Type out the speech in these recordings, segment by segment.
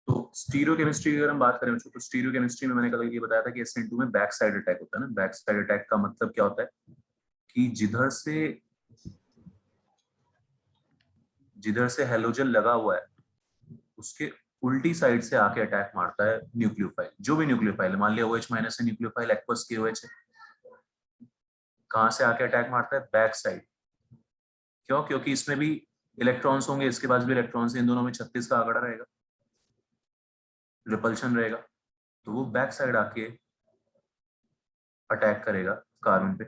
तो स्टीरियोकेमिस्ट्री की अगर हम बात करें बच्चों, तो स्टीरियोकेमिस्ट्री में मैंने कल ये बताया था कि SN2 में बैक साइड अटैक होता है ना। बैक साइड अटैक का मतलब क्या होता है कि जिधर से हेलोजन लगा हुआ है उसके उल्टी साइड से आके अटैक मारता है न्यूक्लियोफाइल, जो भी न्यूक्लियोफाइल है, मान लिया OH माइनस है न्यूक्लियोफाइल, एक्वस KOH है, कहां से आके अटैक मारता है? Back side. क्यों? क्योंकि इसमें भी इलेक्ट्रॉन्स होंगे, इसके पास भी इलेक्ट्रॉन्स, इन दोनों में 36 का आंकड़ा रहेगा, रिपल्शन रहेगा, तो वो बैक साइड आके अटैक करेगा कार्बन पे।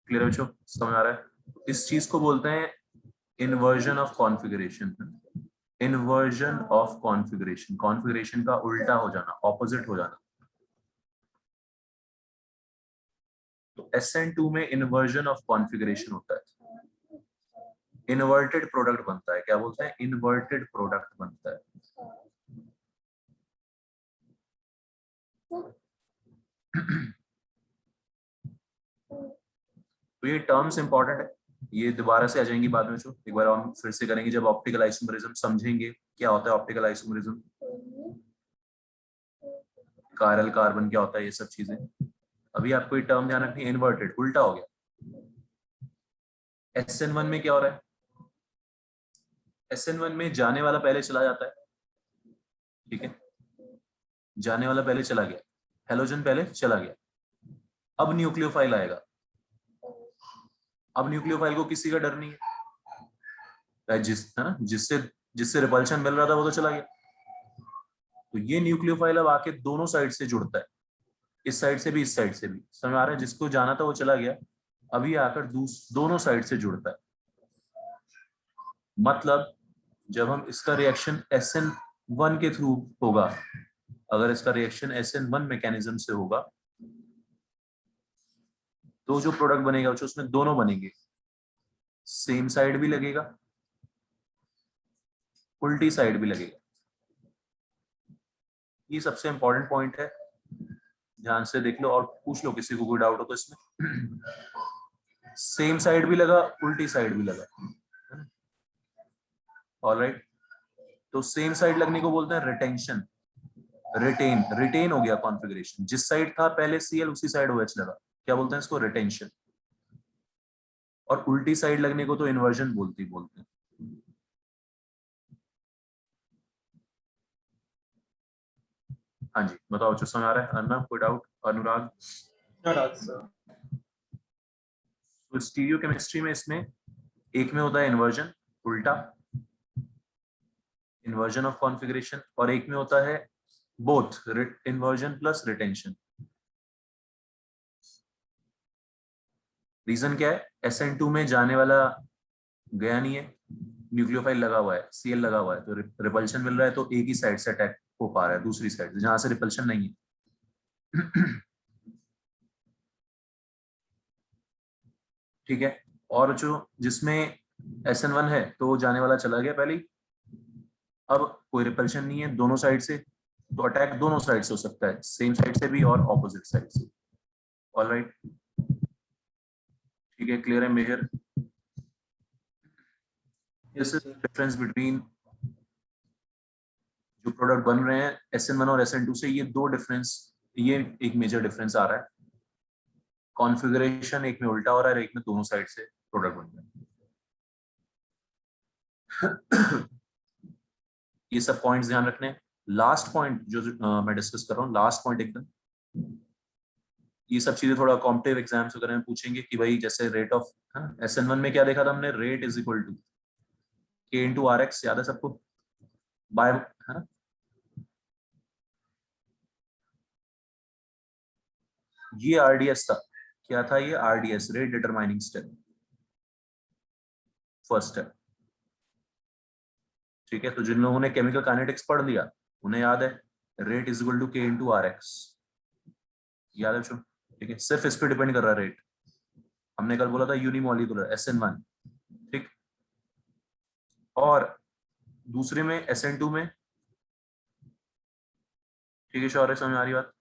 क्लियर है बच्चों? समझ आ रहा है? इस चीज को बोलते हैं inversion of configuration. Inversion of configuration, configuration का उल्टा हो जाना, ऑपोजिट हो जाना। तो SN2 में इन्वर्जन ऑफ कॉन्फ़िगरेशन होता है, इन्वर्टेड प्रोडक्ट बनता है। क्या बोलते हैं? इन्वर्टेड प्रोडक्ट बनता है। तो ये टर्म्स इंपॉर्टेंट है, ये दोबारा से आ जाएंगी बाद में। जो एक बार हम फिर से करेंगे जब ऑप्टिकल आइसोमरिज्म समझेंगे क्या होता है ऑप्टिकल आइसोमरिज्म, कायरल कार्बन क्या होता है, ये सब चीजें। अभी आपको ये टर्म ध्यान रखनी है, इन्वर्टेड, उल्टा हो गया। SN1 में क्या हो रहा है? SN1 में जाने वाला पहले चला जाता है, ठीक है, जाने वाला पहले चला गया, हेलोजन पहले चला गया, अब न्यूक्लियोफाइल आएगा। अब न्यूक्लियोफाइल को किसी का डर नहीं है, है ना, जिससे जिससे रिपल्शन मिल रहा था वो तो चला गया। तो ये न्यूक्लियोफाइल अब आके दोनों साइड से जुड़ता है, इस साइड से भी इस साइड से भी। समझ आ रहा है? जिसको जाना था वो चला गया, अभी आकर दोनों साइड से जुड़ता है। मतलब जब हम इसका रिएक्शन SN1 के थ्रू होगा, अगर इसका रिएक्शन SN1 मैकेनिज्म से होगा, तो जो प्रोडक्ट बनेगा उसमें दोनों बनेंगे, सेम साइड भी लगेगा, उल्टी साइड भी लगेगा। ये सबसे इंपॉर्टेंट पॉइंट है, ध्यान से देख लो और पूछ लो किसी को कोई डाउट हो तो इसमें। सेम साइड भी लगा, उल्टी साइड भी लगा, ऑलराइट। तो सेम साइड लगने को बोलते हैं रिटेंशन, रिटेन हो गया कॉन्फ़िगरेशन। जिस साइड था पहले Cl उसी साइड OH लगा, क्या बोलते हैं इसको? रिटेंशन। और उल्टी साइड लगने को तो इन्वर्जन बोलते हैं। हाँ जी, बताओ जो समझ आ रहा है? अन्ना कोई डाउट? अनुराग? तो स्टीरियोकेमिस्ट्री में इसमें एक में होता है इन्वर्जन, उल्टा, इन्वर्जन ऑफ कॉन्फ़िगरेशन, और एक में होता है both, inversion plus retention. Reason क्या है? SN2 में जाने वाला गया नहीं है, न्यूक्लियोफाइल लगा हुआ है, Cl लगा हुआ है, तो रिपल्शन मिल रहा है, तो एक ही साइड से अटैक हो पा रहा है, दूसरी साइड से जहां से रिपल्शन नहीं है। ठीक है। और जो जिसमें SN1 है तो जाने वाला चला गया पहले ही, अब कोई रिपल्शन नहीं है दोनों साइड से, तो अटैक दोनों साइड से हो सकता है, सेम साइड से भी और ऑपोजिट साइड से। ऑलराइट, ठीक है, क्लियर है major? This is difference between जो प्रोडक्ट बन रहे हैं SN1 और SN2 से, ये दो डिफरेंस, ये एक मेजर डिफरेंस आ रहा है। कॉन्फ़िगरेशन एक में उल्टा हो रहा है, एक में दोनों साइड से प्रोडक्ट बन रहा है। ये सब पॉइंट्स ध्यान रखने। लास्ट पॉइंट जो मैं डिस्कस कर रहा हूँ, लास्ट पॉइंट एकदम, ये सब चीजें थोड़ा कॉम्पिटिटिव एग्जाम्स वगैरह में पूछेंगे कि भाई जैसे रेट ऑफ, SN1 में क्या देखा था हमने? Rate is equal to K/RX, याद है सबको? बाय, है ना? ये RDS था। क्या था ये? RDS, rate determining step, first step. ठीक है, तो जिन लोगों ने केमिकल काइनेटिक्स पढ़ लिया उन्हें याद है rate is equal to K/RX, याद है बच्चों? ठीक है, सिर्फ इस पे डिपेंड कर रहा है रेट। हमने कल बोला था यूनिमोलिकुलर SN1, ठीक। और दूसरे में SN2 में, ठीक है शौर्य, समझ आ रही बात?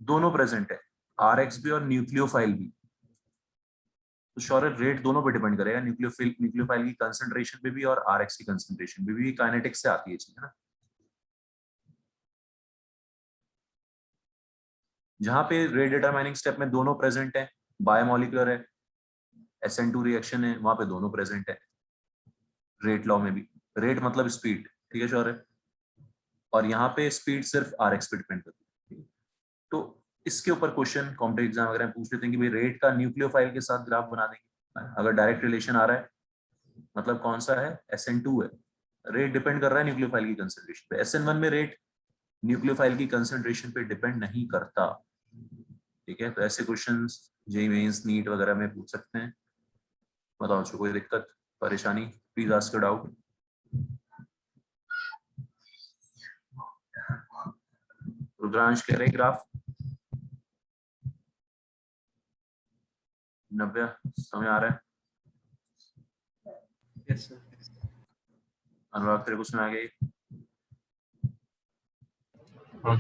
दोनों प्रेजेंट है, RX भी और न्यूक्लियोफाइल भी। तो शौर्य रेट दोनों पे डिपेंड करेगा, न्यूक्लियोफाइल की कंसंट्रेशन पे भी और आरएक्स की कंसंट्रेशन पे भी। काइनेटिक्स से आती है चीज, है ना। जहां पे रेट डिटरमाइनिंग स्टेप में दोनों प्रेजेंट है, बायोमोलिकुलर है, SN2 रिएक्शन है, वहां पे दोनों प्रेजेंट है। रेट लॉ में भी रेट मतलब स्पीड, ठीक है शौर्य, और यहाँ पे स्पीड सिर्फ आरएक्स पे डिपेंड करती है। तो इसके ऊपर क्वेश्चन कॉम्पिटिटिव एग्जाम वगैरह में पूछ लेते हैं कि भाई रेट का न्यूक्लियोफाइल के साथ ग्राफ बना देंगे। अगर डायरेक्ट रिलेशन आ रहा है, मतलब कौन सा है, SN2 है, रेट डिपेंड कर रहा है न्यूक्लियोफाइल की कंसेंट्रेशन पे। SN1 में रेट न्यूक्लियोफाइल की कंसेंट्रेशन पे डिपेंड नहीं करता, ठीक है। तो ऐसे क्वेश्चंस जेईई मेंस नीट वगैरह में पूछ सकते हैं। बताओ जो कोई दिक्कत परेशानी, please ask your doubt. Rudransh कह रहे ग्राफ, नव्या समझ आ रहा है? Yes sir. अनुराग तेरे को सुना गई? हाँ।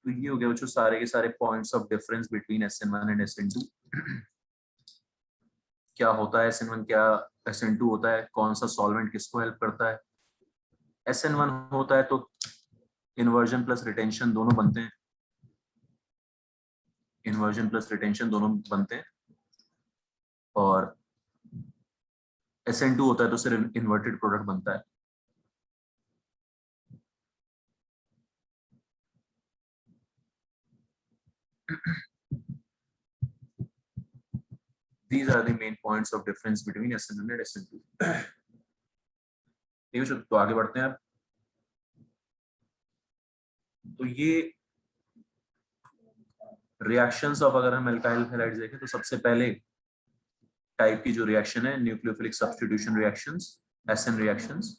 तो ये हो गया बच्चों सारे के सारे points of difference between SN1 and SN2। क्या होता है SN1, क्या SN2 होता है, कौन सा सॉल्वेंट किसको हेल्प करता है। SN1 होता है तो इन्वर्जन प्लस रिटेंशन दोनों बनते हैं, इन्वर्जन प्लस रिटेंशन दोनों बनते हैं। और SN2 होता है तो सिर्फ इन्वर्टेड प्रोडक्ट बनता है। These are the main points of difference between SN1 and SN2। ठीक है, तो आगे बढ़ते हैं अब। तो ये रिएक्शंस ऑफ, अगर हम एल्काइल हैलाइड्स देखें तो सबसे पहले टाइप की जो रिएक्शन है nucleophilic substitution reactions, SN reactions,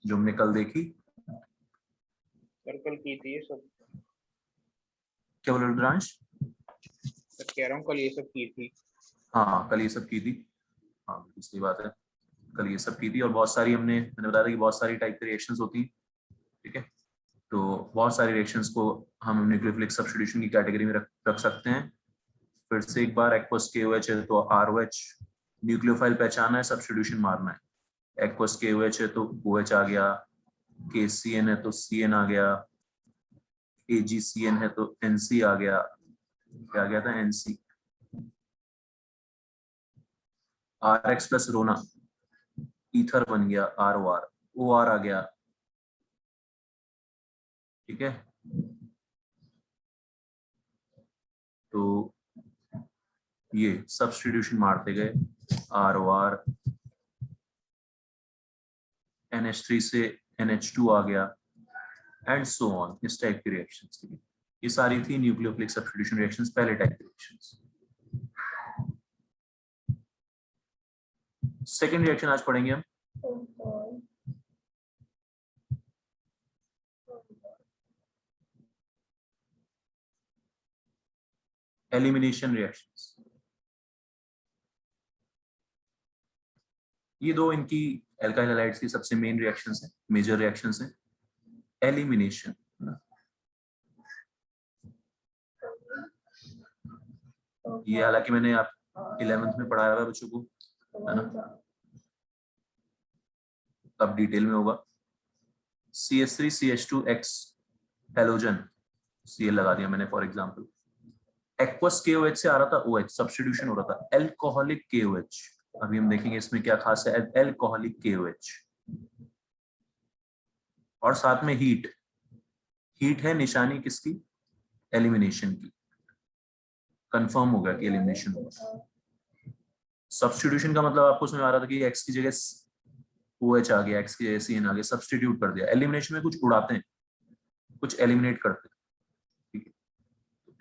जो हमने कल देखी। सर कल की थी ये सब। क्या बोल रुद्रांश? सर कह रहा हूँ कल ये सब की थी। हाँ कल ये सब की थी, हाँ बिल्कुल सही बात है, कल ये सब की थी। और बहुत सारी मैंने बताया था कि बहुत सारी टाइप की रिएक्शंस होती हैं, ठीक है। तो बहुत सारी रिएक्शंस को हम न्यूक्लियोफिलिक सब्स्टिट्यूशन की कैटेगरी में रख सकते हैं। फिर से एक बार, एक्वस KOH है तो ROH, न्यूक्लियोफाइल पहचाना है, सब्स्टिट्यूशन मारना है। एक्वस KOH है तो OH आ गया, KCN है तो CN आ गया, AgCN है तो NC आ गया, क्या आ गया था, NC। RX प्लस रोना ईथर बन गया, ROR, OR आ गया, ठीक है। तो ये सब्स्टिट्यूशन मारते गए, ROR, NH3 से NH2 आ गया, एंड सो ऑन। इस टाइप की रिएक्शंस के लिए ये सारी थी न्यूक्लियोफिलिक सब्स्टिट्यूशन रिएक्शंस, पहले टाइप की रिएक्शंस। सेकेंड रिएक्शन आज पढ़ेंगे हम, एलिमिनेशन रिएक्शंस। ये दो इनकी एल्काइल हैलाइड्स की सबसे मेन रिएक्शंस हैं, मेजर रिएक्शंस हैं। एलिमिनेशन, ये हालांकि मैंने आप 11th में पढ़ाया हुआ है बच्चों को, है ना, अब डिटेल में होगा। CH3CH2X हेलोजन, Cl लगा दिया मैंने फॉर एग्जांपल। एक्वस KOH से आ रहा था OH, सब्स्टिट्यूशन हो रहा था। एल्कोहलिक KOH, अभी हम देखेंगे इसमें क्या खास है, एल्कोहलिक KOH। और साथ में हीट, हीट है निशानी किसकी, एलिमिनेशन की। कंफर्म हो गया कि एलिमिनेशन होगा। सब्स्टिट्यूशन का मतलब आपको समझ आ रहा था कि X की जगह OH आ गया, X की जगह CN आ गया, सब्स्टिट्यूट कर दिया। एलिमिनेशन में कुछ उड़ाते हैं, कुछ एलिमिनेट करते हैं, ठीक है।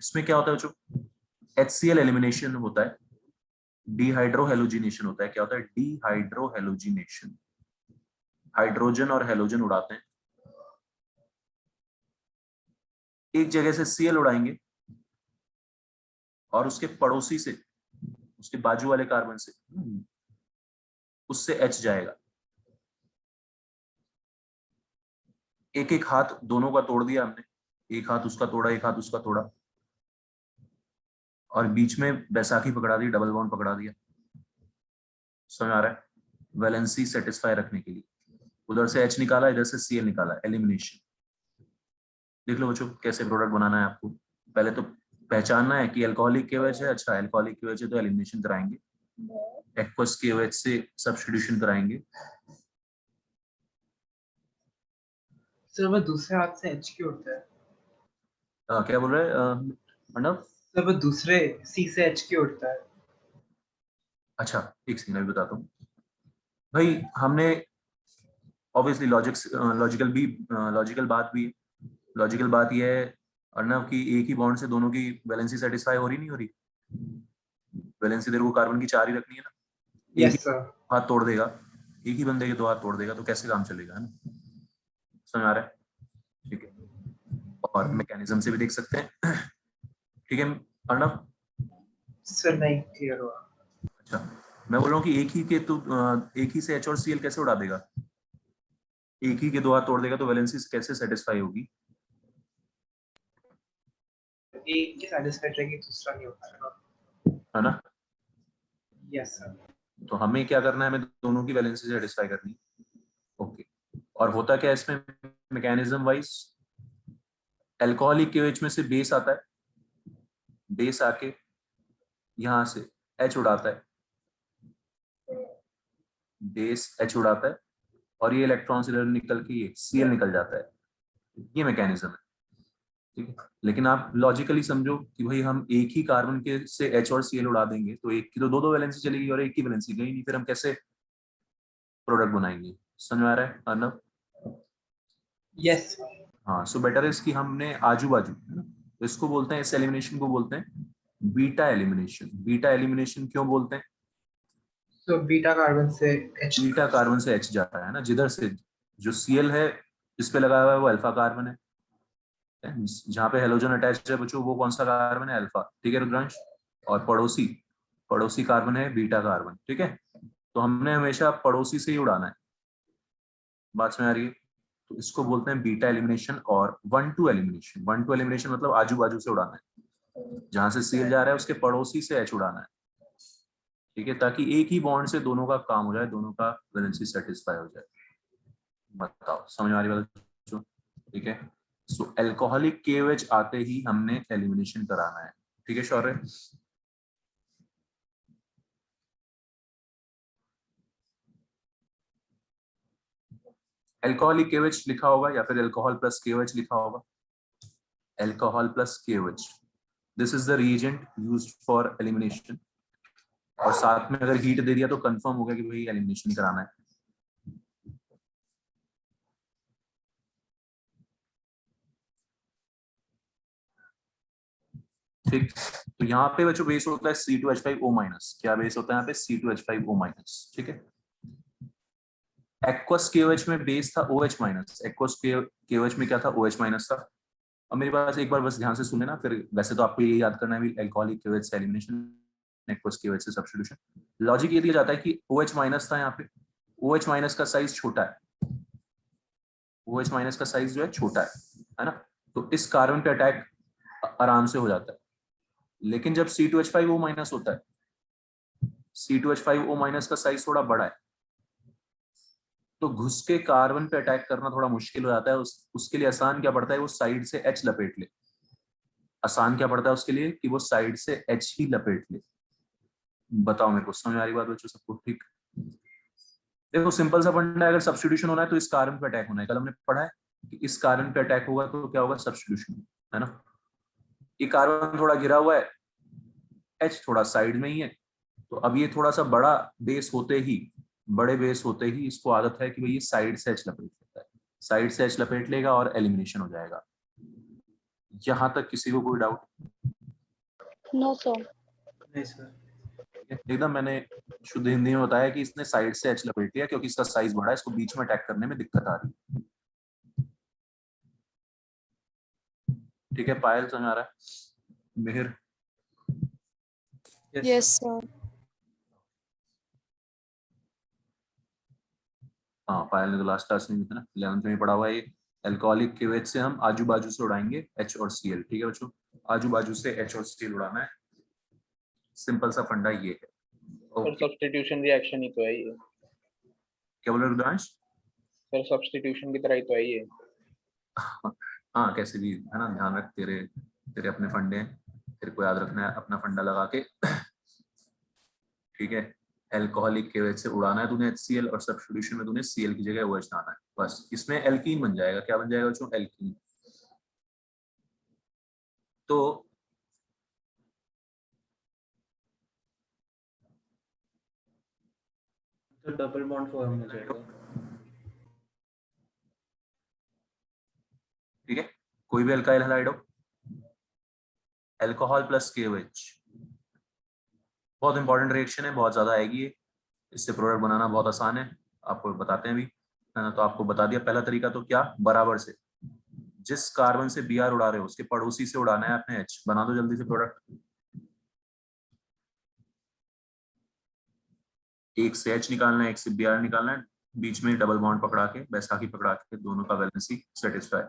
इसमें क्या होता है बच्चों, HCl एलिमिनेशन होता है, डिहाइड्रोहेलोजिनेशन होता है। क्या होता है, डिहाइड्रोहेलोजिनेशन, हाइड्रोजन और हेलोजन उड़ाते हैं। एक जगह से Cl उड़ाएंगे और उसके पड़ोसी से, उसके बाजू वाले कार्बन से, उससे H जाएगा। एक एक हाथ दोनों का तोड़ दिया हमने, एक हाथ उसका तोड़ा, एक हाथ उसका तोड़ा, और बीच में बैसाखी पकड़ा दी, डबल बॉन्ड पकड़ा दिया। समझ आ रहा है? वैलेंसी सेटिस्फाई रखने के लिए उधर से H निकाला, इधर से Cl निकाला, एलिमिनेशन। देख लो बच्चों कैसे प्रोडक्ट बनाना है आपको। पहले तो पहचानना है कि अल्कोहलिक KOH है, अच्छा अल्कोहलिक KOH है तो एलिमिनेशन कराएंगे, एक्वस KOH से सब्स्टिट्यूशन कराएंगे। सर वो दूसरे हाथ से H क्यों उठता है? क्या बोल रहे हैं अर्णव? सर वो दूसरे C से H क्यों उठता है? अच्छा एक सेकंड अभी बताता हूँ भाई। हमने ऑब्वियसली लॉजिकल बात भी, लॉजिकल बात यह है अर्णव की एक ही बॉन्ड से दोनों की वैलेंसी सेटिस्फाई हो रही नहीं हो रही? वैलेंसी तेरे को कार्बन की 4 ही रखनी है ना। एक ही यस सर। हाथ तोड़ देगा, एक ही बंदे के 2 हाथ तोड़ देगा तो कैसे काम चलेगा, है ना? समझ आ रहा है? ठीक है, और मैकेनिज्म से भी देख सकते हैं। ठीक है अर्णव? सर नहीं क्लियर हुआ। अच्छा मैं बोल रहा हूँ कि एक ही के तो एक ही से H और Cl कैसे उड़ा देगा? एक ही के 2 हाथ तोड़ देगा तो वैलेंसी कैसे सेटिस्फाई होगी? एक की सैटिस्फाइड रहेगी दूसरा नहीं हो पाएगा। है ना? Yes sir. तो हमें क्या करना है, हमें दोनों की वैलेंसी सेटिस्फाई करनी है। ओके, और होता क्या है इसमें मैकेनिज्म वाइज, अल्कोहलिक KOH में से बेस आता है, बेस आके यहां से H उड़ाता है, बेस H उड़ाता है, और ये इलेक्ट्रॉन से इधर निकल के ये Cl निकल जाता है। ये मैकेनिज्म है, ठीक है। लेकिन आप लॉजिकली समझो कि भाई हम एक ही कार्बन के से H और Cl उड़ा देंगे तो एक की तो दो वैलेंसी चलेगी और एक की वैलेंसी गई नहीं, फिर हम कैसे प्रोडक्ट बनाएंगे? समझ में आ रहा है अर्णव? Yes sir. हाँ, सो बेटर है इसकी हमने आजू बाजू, है ना, तो इसको बोलते हैं, इस एलिमिनेशन को बोलते हैं बीटा एलिमिनेशन। बीटा एलिमिनेशन क्यों बोलते हैं? तो बीटा कार्बन से H। बीटा कार्बन से H जा रहा है ना, जिधर से जो Cl है जिस पे लगा हुआ है वो अल्फा कार्बन है, जहाँ पे हेलोजन अटैच है बच्चों वो कौन सा कार्बन है? अल्फा। ठीक है रुद्रांश? और पड़ोसी, पड़ोसी कार्बन है बीटा कार्बन। ठीक है, तो हमने हमेशा पड़ोसी से ही उड़ाना है। बात समझ आ रही है? तो इसको बोलते हैं बीटा एलिमिनेशन और 1-2 एलिमिनेशन। 1-2 एलिमिनेशन मतलब आजू बाजू से उड़ाना है, जहां से Cl जा रहा है उसके पड़ोसी से H उड़ाना है। ठीक है, ताकि एक ही बॉन्ड से दोनों का काम हो जाए, दोनों का वैलेंसी सेटिस्फाई हो जाए। बताओ समझ में आ रही बात? ठीक है, सो अल्कोहलिक KOH आते ही हमने एलिमिनेशन कराना है। ठीक है शौर्य? अल्कोहलिक KOH लिखा होगा या फिर अल्कोहल प्लस KOH लिखा होगा। Alcohol plus KOH, this is the reagent used for elimination. और साथ में अगर हीट दे दिया तो कंफर्म हो गया कि भाई एलिमिनेशन कराना है। ठीक, तो यहाँ पे बच्चों बेस होता है C2H5O-। क्या बेस होता है यहाँ पे? C2H5O-। ठीक है, एक्वस KOH में बेस था OH-। एक्वस KOH में क्या था? OH- था। अब मेरी बात एक बार बस ध्यान से सुन लेना, फिर वैसे तो आपको ये याद करना है अल्कोहलिक KOH से एलिमिनेशन, एक्वस KOH से सब्स्टिट्यूशन। लॉजिक ये दिया जाता है कि OH- था यहाँ पे, OH- का साइज छोटा है, OH- का साइज जो है छोटा है ना, तो इस कार्बन पे अटैक आराम से हो जाता है। लेकिन जब C2H5O- होता है, C2H5O- का साइज थोड़ा बड़ा है, तो घुस के कार्बन पे अटैक करना थोड़ा मुश्किल हो जाता है। उसके लिए आसान क्या पड़ता है, वो साइड से H लपेट ले। आसान क्या पड़ता है उसके लिए कि वो साइड से H ही लपेट ले। बताओ मेरे को, समझ आ रही बात बच्चों सबको? ठीक, देखो सिंपल सा फंडा है, अगर सब्स्टिट्यूशन होना है तो इस कार्बन पे अटैक होना है। कल हमने पढ़ा है कि इस कार्बन पे अटैक होगा तो क्या होगा? सब्स्टिट्यूशन, है ना। ये कार्बन थोड़ा गिरा हुआ है, H थोड़ा साइड में ही है, तो अब ये थोड़ा सा बड़ा बेस होते ही, बड़े बेस होते ही इसको आदत है कि भाई ये साइड से H लपेट लेता है, साइड से H लपेट लेगा और एलिमिनेशन हो जाएगा। यहां तक किसी को कोई डाउट? No sir. नहीं सर। एकदम मैंने शुद्ध हिंदी में बताया कि इसने साइड से H लपेट लिया क्योंकि इसका साइज बड़ा है, इसको बीच में अटैक करने में दिक्कत आ रही है। ठीक है पायल, समझ आ रहा है? मिहिर? Yes sir. हाँ पायल ने तो लास्ट क्लास में भी था ना, 11th में पढ़ा हुआ है ये अल्कोहलिक KOH से हम आजू बाजू से उड़ाएंगे H और Cl, ठीक है बच्चों, आजू बाजू से H और Cl उड़ाना है, सिंपल सा फंडा ये है। सर ओके, सब्स्टिट्यूशन रिएक्शन ही तो है ये। क्या बोल रहे रुद्रांश? सर सब्स्टिट्यूशन की तरह ही तो है ये। हाँ कैसे भी है ना, ध्यान रख, तेरे तेरे अपने फंडे हैं, तेरे को याद रखना है अपना फंडा लगा के। ठीक है, अल्कोहलिक KOH से उड़ाना है तूने HCl, और सब्स्टिट्यूशन में तूने Cl की जगह OH लाना है, बस इसमें एल्कीन बन जाएगा। क्या बन जाएगा बच्चों? एल्कीन। तो डबल बॉन्ड फॉर्म हो जाएगा। ठीक है, कोई भी अल्काइल हैलाइड हो, अल्कोहल प्लस KOH, बहुत इंपॉर्टेंट रिएक्शन है, बहुत ज्यादा आएगी ये, इससे प्रोडक्ट बनाना बहुत आसान है, आपको बताते हैं अभी, है ना। तो आपको बता दिया पहला तरीका, तो क्या, बराबर से जिस कार्बन से Br उड़ा रहे हो उसके पड़ोसी से उड़ाना है अपने H, बना दो जल्दी से प्रोडक्ट। एक से H निकालना है, एक से Br निकालना है, बीच में डबल बॉन्ड पकड़ा के, बैसाखी पकड़ा के, दोनों का वैलेंसी सेटिस्फाई।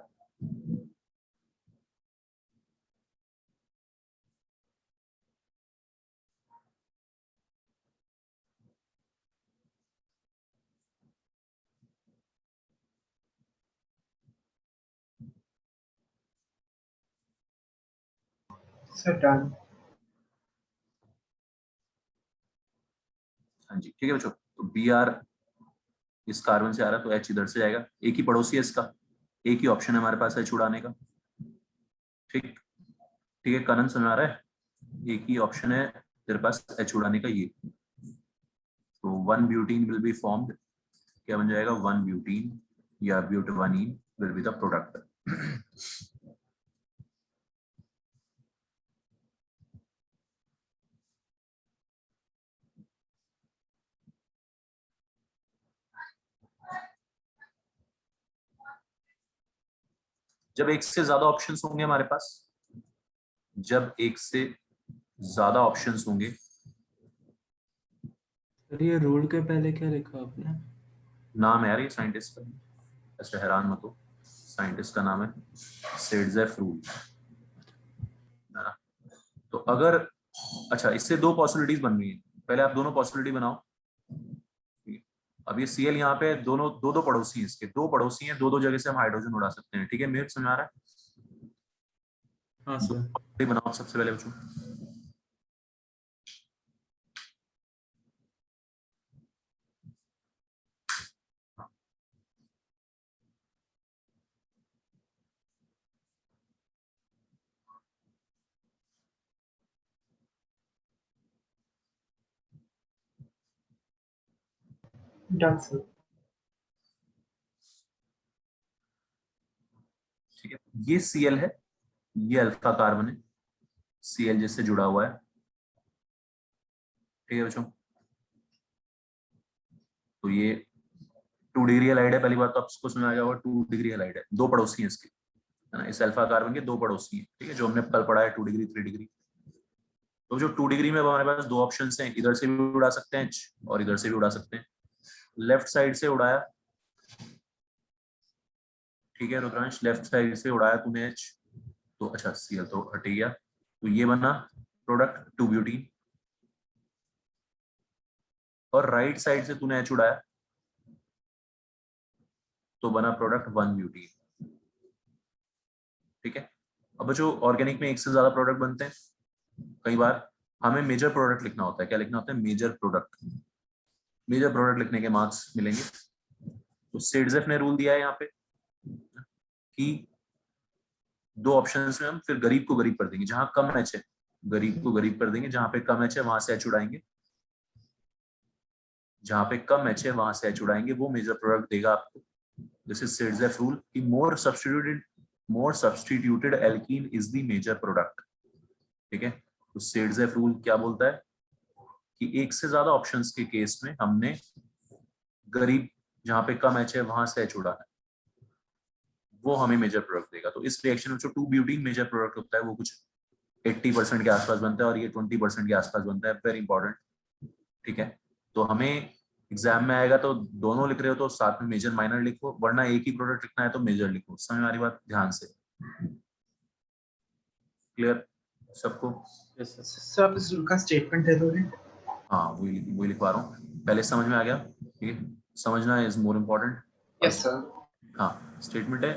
Sir done. हाँ जी, ठीक है बच्चों, तो Br इस कार्बन से आ रहा है तो H इधर से जाएगा, एक ही पड़ोसी है इसका, एक ही ऑप्शन है हमारे पास H उड़ाने का। ठीक, ठीक है करण, समझ आ रहा है, एक ही ऑप्शन है तेरे पास H उड़ाने का, ये। तो 1 ब्यूटीन विल बी फॉर्म्ड, क्या बन जाएगा? 1 ब्यूटीन या ब्यूटावानीन विल बी द प्रोडक्ट। जब एक से ज्यादा ऑप्शंस होंगे हमारे पास, जब एक से ज्यादा ऑप्शंस होंगे, सर ये रूल के पहले क्या लिखा आपने? नाम है यार ये साइंटिस्ट का, ऐसे हैरान मत हो, साइंटिस्ट का नाम है सेडजेफ रूल, है ना। तो अगर, अच्छा इससे दो पॉसिबिलिटीज बन रही है, पहले आप दोनों पॉसिबिलिटी बनाओ। अब ये Cl यहाँ पे दोनों दो दो पड़ोसी हैं, इसके दो पड़ोसी हैं, दो दो जगह से हम हाइड्रोजन उड़ा सकते हैं। ठीक है, मेरे समझ आ रहा है? हाँ दो सर। पॉसिबिलिटी बनाओ सबसे पहले बच्चों। Done sir. ठीक है, ये Cl है, ये अल्फा कार्बन है, Cl जिससे जुड़ा हुआ है। ठीक है बच्चों, तो ये 2 डिग्री हैलाइड है, पहली बात तो आपको समझ आ गया होगा, 2 डिग्री हैलाइड है, दो पड़ोसी हैं इसके, है ना, इस अल्फा कार्बन के दो पड़ोसी हैं। ठीक है, जो हमने कल पढ़ा है 2 डिग्री 3 डिग्री। तो जो 2 डिग्री में हमारे पास दो ऑप्शन हैं, इधर से भी उड़ा सकते हैं H और इधर से भी उड़ा सकते हैं। लेफ्ट साइड से उड़ाया, ठीक है रुद्रांश, लेफ्ट साइड से उड़ाया तूने H, तो अच्छा Cl तो हट गया, तो ये बना प्रोडक्ट 2 ब्यूटीन। और राइट साइड से तूने H उड़ाया तो बना प्रोडक्ट 1 ब्यूटीन। ठीक है, अब जो ऑर्गेनिक में एक से ज्यादा प्रोडक्ट बनते हैं, कई बार हमें मेजर प्रोडक्ट लिखना होता है। क्या लिखना होता है? Major product. मेजर प्रोडक्ट लिखने के मार्क्स मिलेंगे। तो सेडजेफ ने रूल दिया है यहाँ पे कि दो ऑप्शंस में हम फिर गरीब को गरीब कर देंगे, जहां कम H है गरीब को गरीब कर देंगे, जहां पे कम H है वहां से H उड़ाएंगे, जहां पे कम H है वहां से H उड़ाएंगे, वो मेजर प्रोडक्ट देगा आपको। दिस इज सेडजेफ रूल कि more substituted alkene is the major product. ठीक है, तो सेडजेफ रूल क्या बोलता है कि एक से ज्यादा ऑप्शंस के केस में हमने गरीब, जहां पे कम H है वहां से H उड़ाना है, वो हमें मेजर प्रोडक्ट देगा। तो इस रिएक्शन में जो 2 ब्यूटीन मेजर प्रोडक्ट होता है वो कुछ 80% के आसपास बनता है, और ये 20% के आसपास बनता है, वेरी इंपॉर्टेंट। ठीक है, तो हमें एग्जाम में आएगा तो दोनों लिख रहे हो तो साथ में मेजर माइनर लिखो, वरना एक ही प्रोडक्ट लिखना है तो मेजर लिखो। समझ में आ रही बात? ध्यान से। क्लियर सबको? Yes sir. सर आप इस रूल का स्टेटमेंट दे दोगे? हाँ वही लिखवा रहा हूँ। पहले समझ में आ गया? ठीक है, समझना is more important. Yes sir. हाँ, स्टेटमेंट है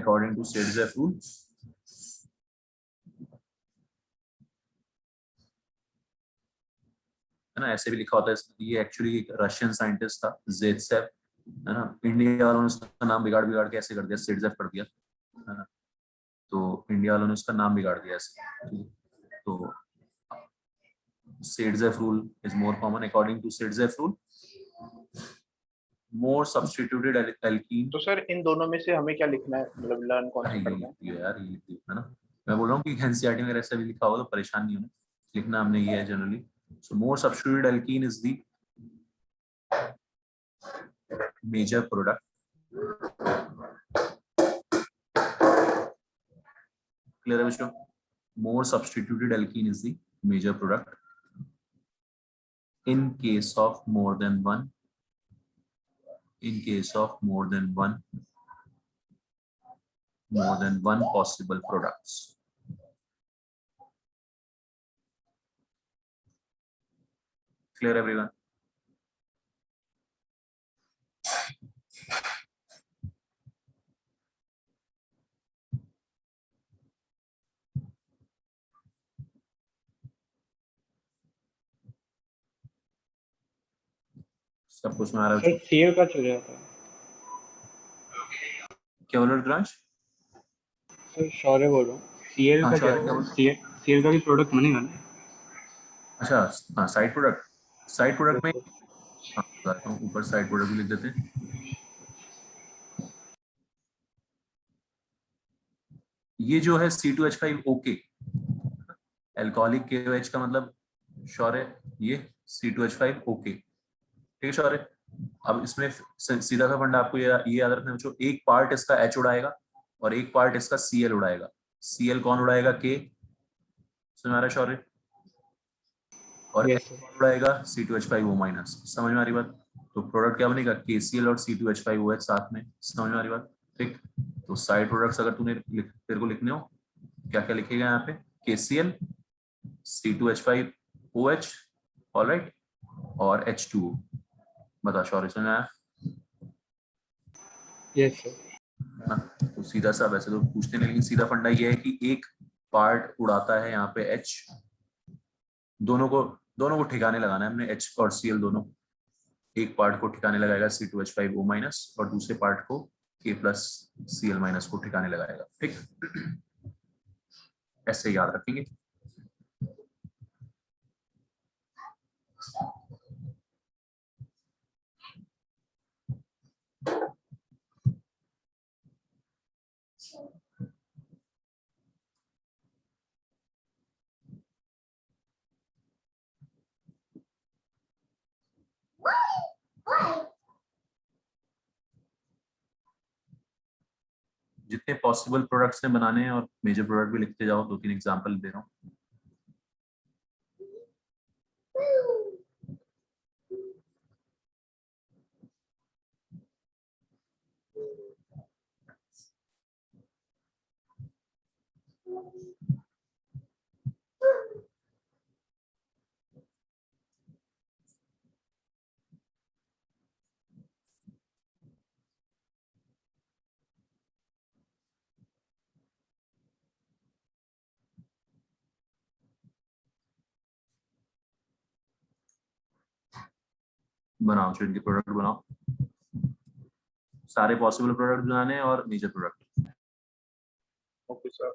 अकॉर्डिंग टू स्टेटजेफ रूल। है ना, ऐसे भी लिखा होता है। ये एक्चुअली एक रशियन साइंटिस्ट था ज़ेत्सेव, है ना। इंडिया वालों ने उसका नाम बिगाड़ बिगाड़ के ऐसे कर दिया, स्टेटजेफ कर दिया, है ना। तो इंडिया वालों ने उसका नाम बिगाड़ दिया ऐसे। तो Saytzeff rule is more common. According to Saytzeff rule, more substituted alkene. तो सर इन दोनों में से हमें क्या लिखना है, मतलब लर्न कौन अरे सा ये करना लिख है? दिया यार, ये लिख दिया, है ना। मैं बोल रहा हूँ कि एनसीईआरटी में अगर ऐसा भी लिखा हो तो परेशान नहीं होना, लिखना हमने ये है generally. So more substituted alkene is the major product. Clear है बच्चों? More substituted alkene is the major product in case of more than one, in case of more than one possible products. Clear everyone? सब कुछ में आ रहा है sir बच्चों? CL का चल जाता है। क्या बोल रहे हो रुद्रांश? सर शौर्य बोल रहा हूँ, सीएल हाँ का क्या शौर्य क्या है? बोल? सीएल का भी प्रोडक्ट बनेगा ना? अच्छा, हाँ साइड प्रोडक्ट। साइड प्रोडक्ट में Yes, हाँ बताता हूँ, ऊपर साइड प्रोडक्ट भी लिख देते हैं। ये जो है C2H5 एल्कोहलिक KOH का मतलब शौर्य ये C2H5 ठीक है शौर्य। अब इसमें सीधा सा फंडा आपको ये याद रखना है बच्चों, एक पार्ट इसका H उड़ाएगा और एक पार्ट इसका Cl उड़ाएगा। Cl कौन उड़ाएगा? K। समझ में आ रहा है शौर्य? और yes, H sir. कौन उड़ाएगा? C2H5O-। समझ में आ रही बात? तो प्रोडक्ट क्या बनेगा? KCl और C2H5OH साथ में। समझ में आ रही बात? ठीक। तो साइड प्रोडक्ट्स अगर तेरे को लिखने हो, क्या क्या लिखेगा यहाँ पे? KCl, C2H5OH, ऑलराइट, और H2O। बता शौर्य, समझ में आया? Yes, sir. ना, तो सीधा सा वैसे तो पूछते नहीं, लेकिन सीधा फंडा ये है कि एक पार्ट उड़ाता है यहाँ पे H, दोनों को ठिकाने लगाना है हमने, H और Cl दोनों। एक पार्ट को ठिकाने लगाएगा C2H5O- और दूसरे पार्ट को K+Cl- को ठिकाने लगाएगा। ठीक, ऐसे याद रखेंगे। जितने पॉसिबल प्रोडक्ट्स हैं बनाने हैं, और मेजर प्रोडक्ट भी लिखते जाओ। 2-3 एग्जांपल दे रहा हूँ। बनाओ, जो इनके प्रोडक्ट बनाओ, सारे पॉसिबल प्रोडक्ट बनाने हैं और मेजर प्रोडक्ट। Okay sir.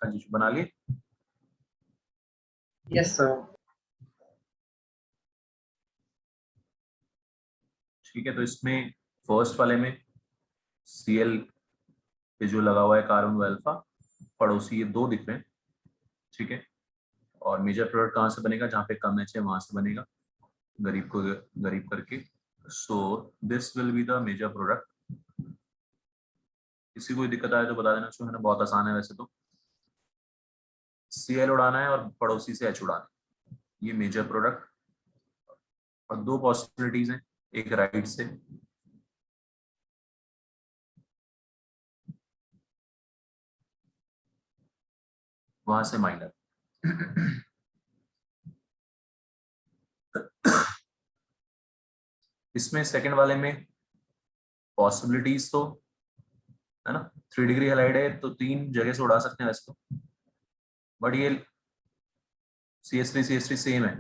हाँ जी बना लिए। Yes sir. ठीक है, तो इसमें फर्स्ट वाले में Cl पे जो लगा हुआ है कार्बन व अल्फा, पड़ोसी ये दो दिख रहे हैं, ठीक है। और मेजर प्रोडक्ट कहाँ से बनेगा, जहाँ पे कम एच है वहां से बनेगा, गरीब को गरीब करके। So this will be the major product. किसी को दिक्कत आए तो बता देना, है ना, बहुत आसान है वैसे तो। Cl उड़ाना है और पड़ोसी से H उड़ाना है, ये मेजर प्रोडक्ट। और दो पॉसिबिलिटीज हैं, एक राइट से, वहां से माइनर। इसमें सेकंड वाले में पॉसिबिलिटीज तो है ना, 3 डिग्री हेलाइड है तो 3 जगह से उड़ा सकते हैं वैसे तो, बट ये CH3 सेम है,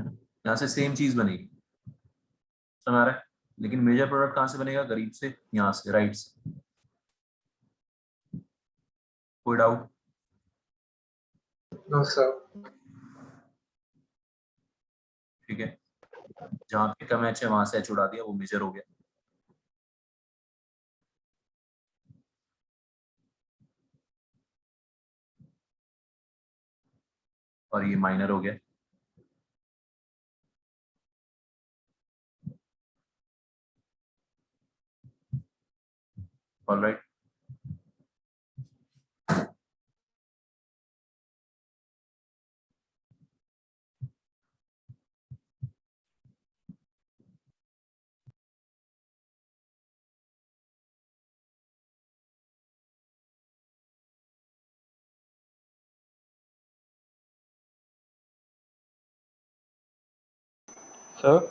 यहाँ से सेम चीज बनेगी, समझ आ रहा है। लेकिन मेजर प्रोडक्ट कहाँ से बनेगा, गरीब से, यहाँ से राइट से। कोई डाउट? No sir. ठीक है, जहाँ पे कम एच है वहां से H उड़ा दिया, वो मेजर हो गया। और ये माइनर हो गया। ऑलराइट, सर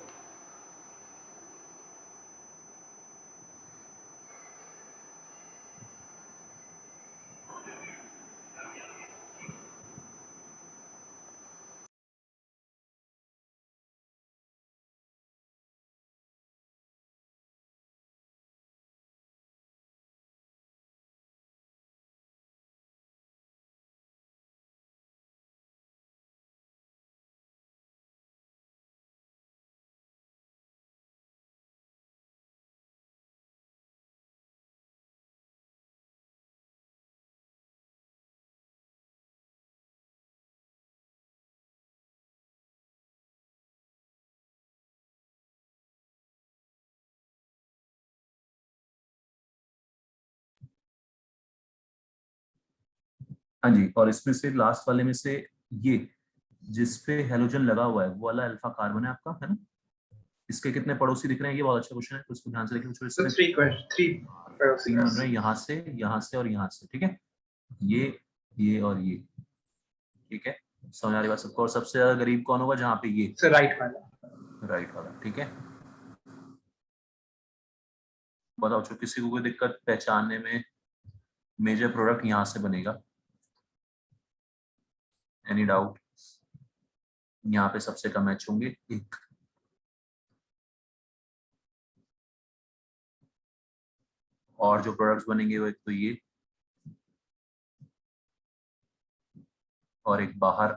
हाँ जी। और इसमें से लास्ट वाले में से ये जिसपे हेलोजन लगा हुआ है वो वाला अल्फा कार्बन है आपका, है ना। इसके कितने पड़ोसी दिख रहे हैं, ये बहुत अच्छा क्वेश्चन है, तो इसको ध्यान से देखिए। सर इसमें 3 क्वेश्चन 3 तीन बन रहे हैं, यहाँ से और यहाँ से, ठीक है। ये और ये, ठीक है। समझ आ रही बात सबको। और सबसे ज्यादा गरीब कौन होगा, जहाँ पे ये सर राइट वाला। राइट वाला, ठीक है। बताओ जो किसी को कोई दिक्कत पहचानने में, मेजर प्रोडक्ट यहाँ से बनेगा, एनी डाउट? यहाँ पे सबसे कम मैच होंगे, एक। और जो प्रोडक्ट्स बनेंगे वो एक तो ये, और एक बाहर।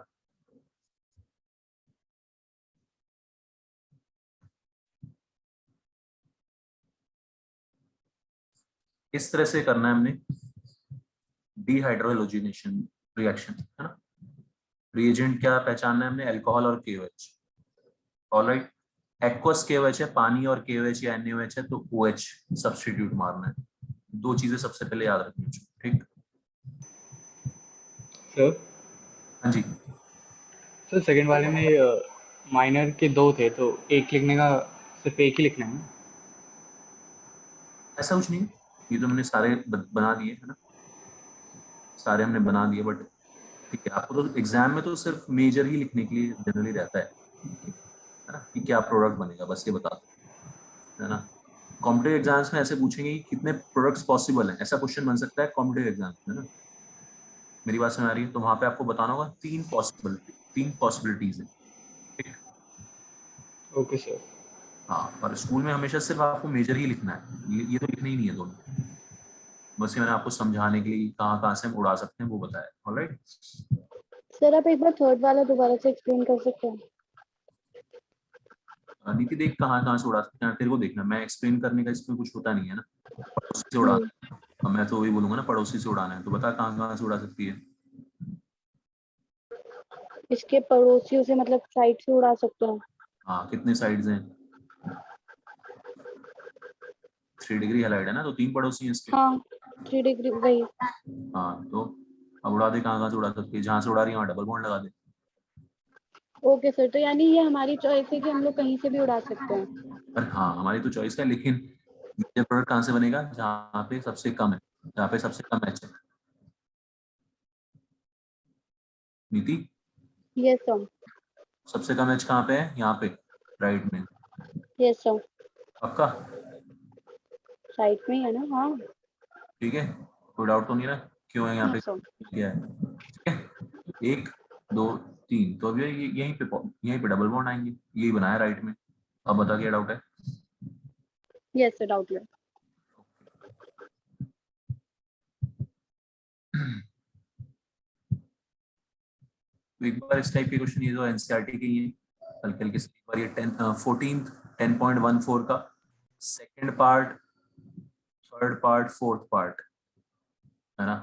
इस तरह से करना है हमने डिहाइड्रोलोजिनेशन रिएक्शन, है ना। रिएजेंट क्या पहचानना है हमने, अल्कोहल और KOH। ऑलराइट, एक्वस KOH है, पानी और KOH या NaOH है, तो OH सब्स्टिट्यूट मारना है। दो चीजें सबसे पहले याद रखनी चाहिए, ठीक। सर हाँ जी। सर सेकंड वाले में माइनर के 2 थे तो एक लिखने का, सिर्फ एक ही लिखना है ना? ऐसा कुछ नहीं है, ये तो मैंने सारे बना दिए, है ना, सारे हमने बना दिए। बट ठीक है, आपको तो एग्जाम में तो सिर्फ मेजर ही लिखने के लिए जनरली रहता है ना, कि क्या प्रोडक्ट बनेगा, बस ये बता दो, है ना। कॉम्पिटिटिव एग्जाम्स में ऐसे पूछेंगे कि कितने प्रोडक्ट्स पॉसिबल हैं, ऐसा क्वेश्चन बन सकता है कॉम्पिटिटिव एग्जाम में, है ना। मेरी बात समझ आ रही है? तो वहां पे आपको बताना होगा तीन पॉसिबिलिटीज है, ठीक। Okay sir. हाँ, और स्कूल में हमेशा सिर्फ आपको मेजर ही लिखना है, ये तो लिखना ही नहीं है दोनों। बस ये मैंने आपको समझाने के लिए कहाँ कहाँ से हम उड़ा सकते हैं वो बताया। ऑलराइट, सर आप एक बार थर्ड वाला दोबारा से एक्सप्लेन कर सकते हैं? नीति देख कहाँ कहाँ से उड़ा सकते हैं तेरे को देखना, मैं एक्सप्लेन करने का इसमें कुछ होता नहीं है ना, पड़ोसी से उड़ाना है। अब मैं तो वही बोलूंगा ना, पड़ोसी से उड़ाना है, तो बता कहाँ कहाँ से उड़ा सकती है। इसके पड़ोसियों से मतलब साइड से उड़ा सकते हैं। हाँ, कितने साइड्स हैं? 3 डिग्री हेलाइड है ना, तो 3 पड़ोसी हैं इसके। हाँ 3 डिग्री वही। हाँ, तो अब उड़ा दे, कहाँ कहाँ से उड़ा सकती है, जहाँ से उड़ा रही है वहाँ डबल बॉन्ड लगा दे। ओके सर, तो यानी ये हमारी चॉइस है कि हम लोग कहीं से भी उड़ा सकते हैं। पर हाँ, हमारी तो चॉइस है, लेकिन मेजर प्रोडक्ट कहाँ से बनेगा, जहाँ पे सबसे कम है, जहाँ पे सबसे कम मैच है। नीति, यस सर। सबसे कम एच कहाँ पे है, यहाँ पे राइट में। यस सर, पक्का? साइड में ही है ना। हाँ। ठीक है, कोई डाउट तो नहीं ना, क्यों है यहाँ नो पे, सर। क्या है? ठीक है, 1 2 3, तो अब यहीं पे डबल बॉन्ड आएंगे, यही बनाया राइट में। अब बता क्या डाउट है। यस सर, डाउट है। तो एक बार इस टाइप के क्वेश्चन, ये जो एनसीईआरटी के ये हल्के हल्के से, एक बार ये 14th 10.14 का second part, third part, fourth part, है ना,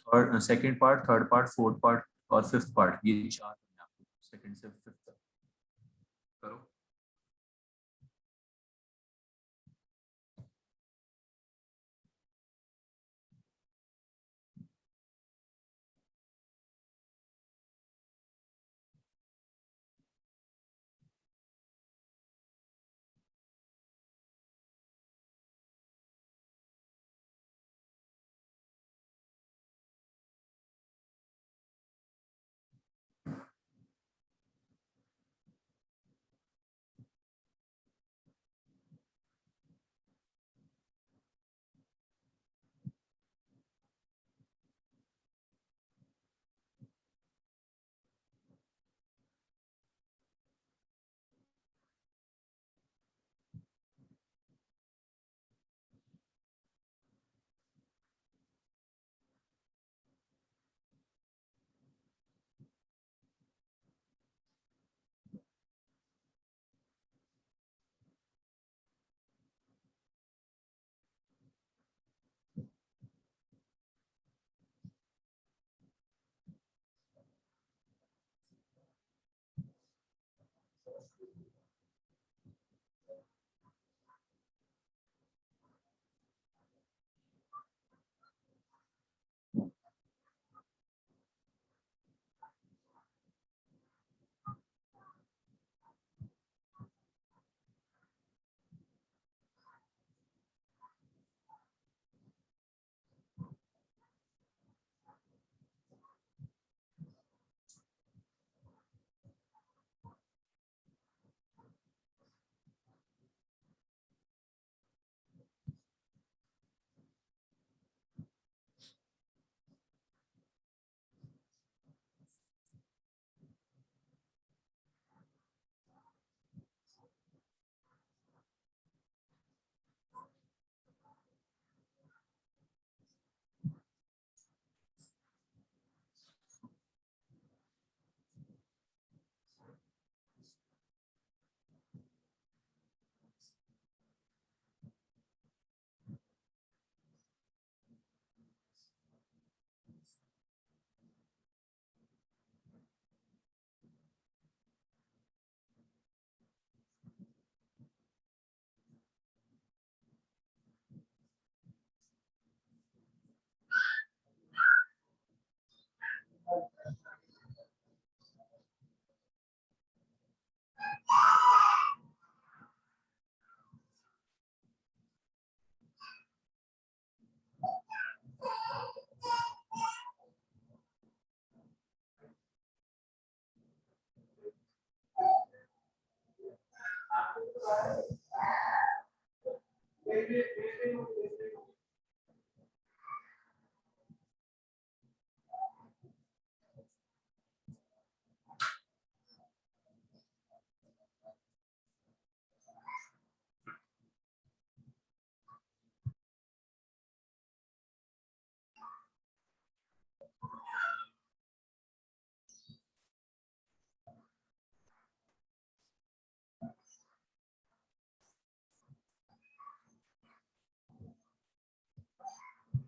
third second part, third part, fourth part और फिफ्थ पार्ट, ये 4 सेकंड से फिफ्थ तक करो।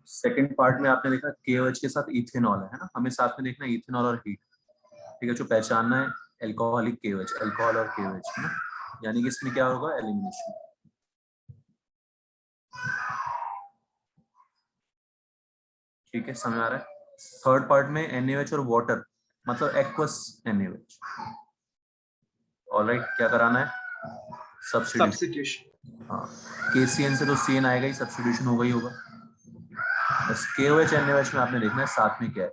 सेकंड पार्ट में आपने देखा KOH के साथ इथेनॉल है ना, हमें साथ में देखना है इथेनॉल और हीट। ठीक है, जो पहचानना है एल्कोहलिक KOH, अल्कोहल और KOH है ना, यानी कि इसमें क्या होगा, एलिमिनेशन। ठीक है, समझ आ रहा है। थर्ड पार्ट में NaOH और वाटर, मतलब एक्वस NaOH। ऑलराइट, क्या कराना है, सब्स्टिट्यूशन। सब्स्टिट्यूशन। हाँ, KCN से तो CN आएगा ही, सब्स्टिट्यूशन होगा ही होगा। बस KOH NaOH में आपने देखना है साथ में क्या है।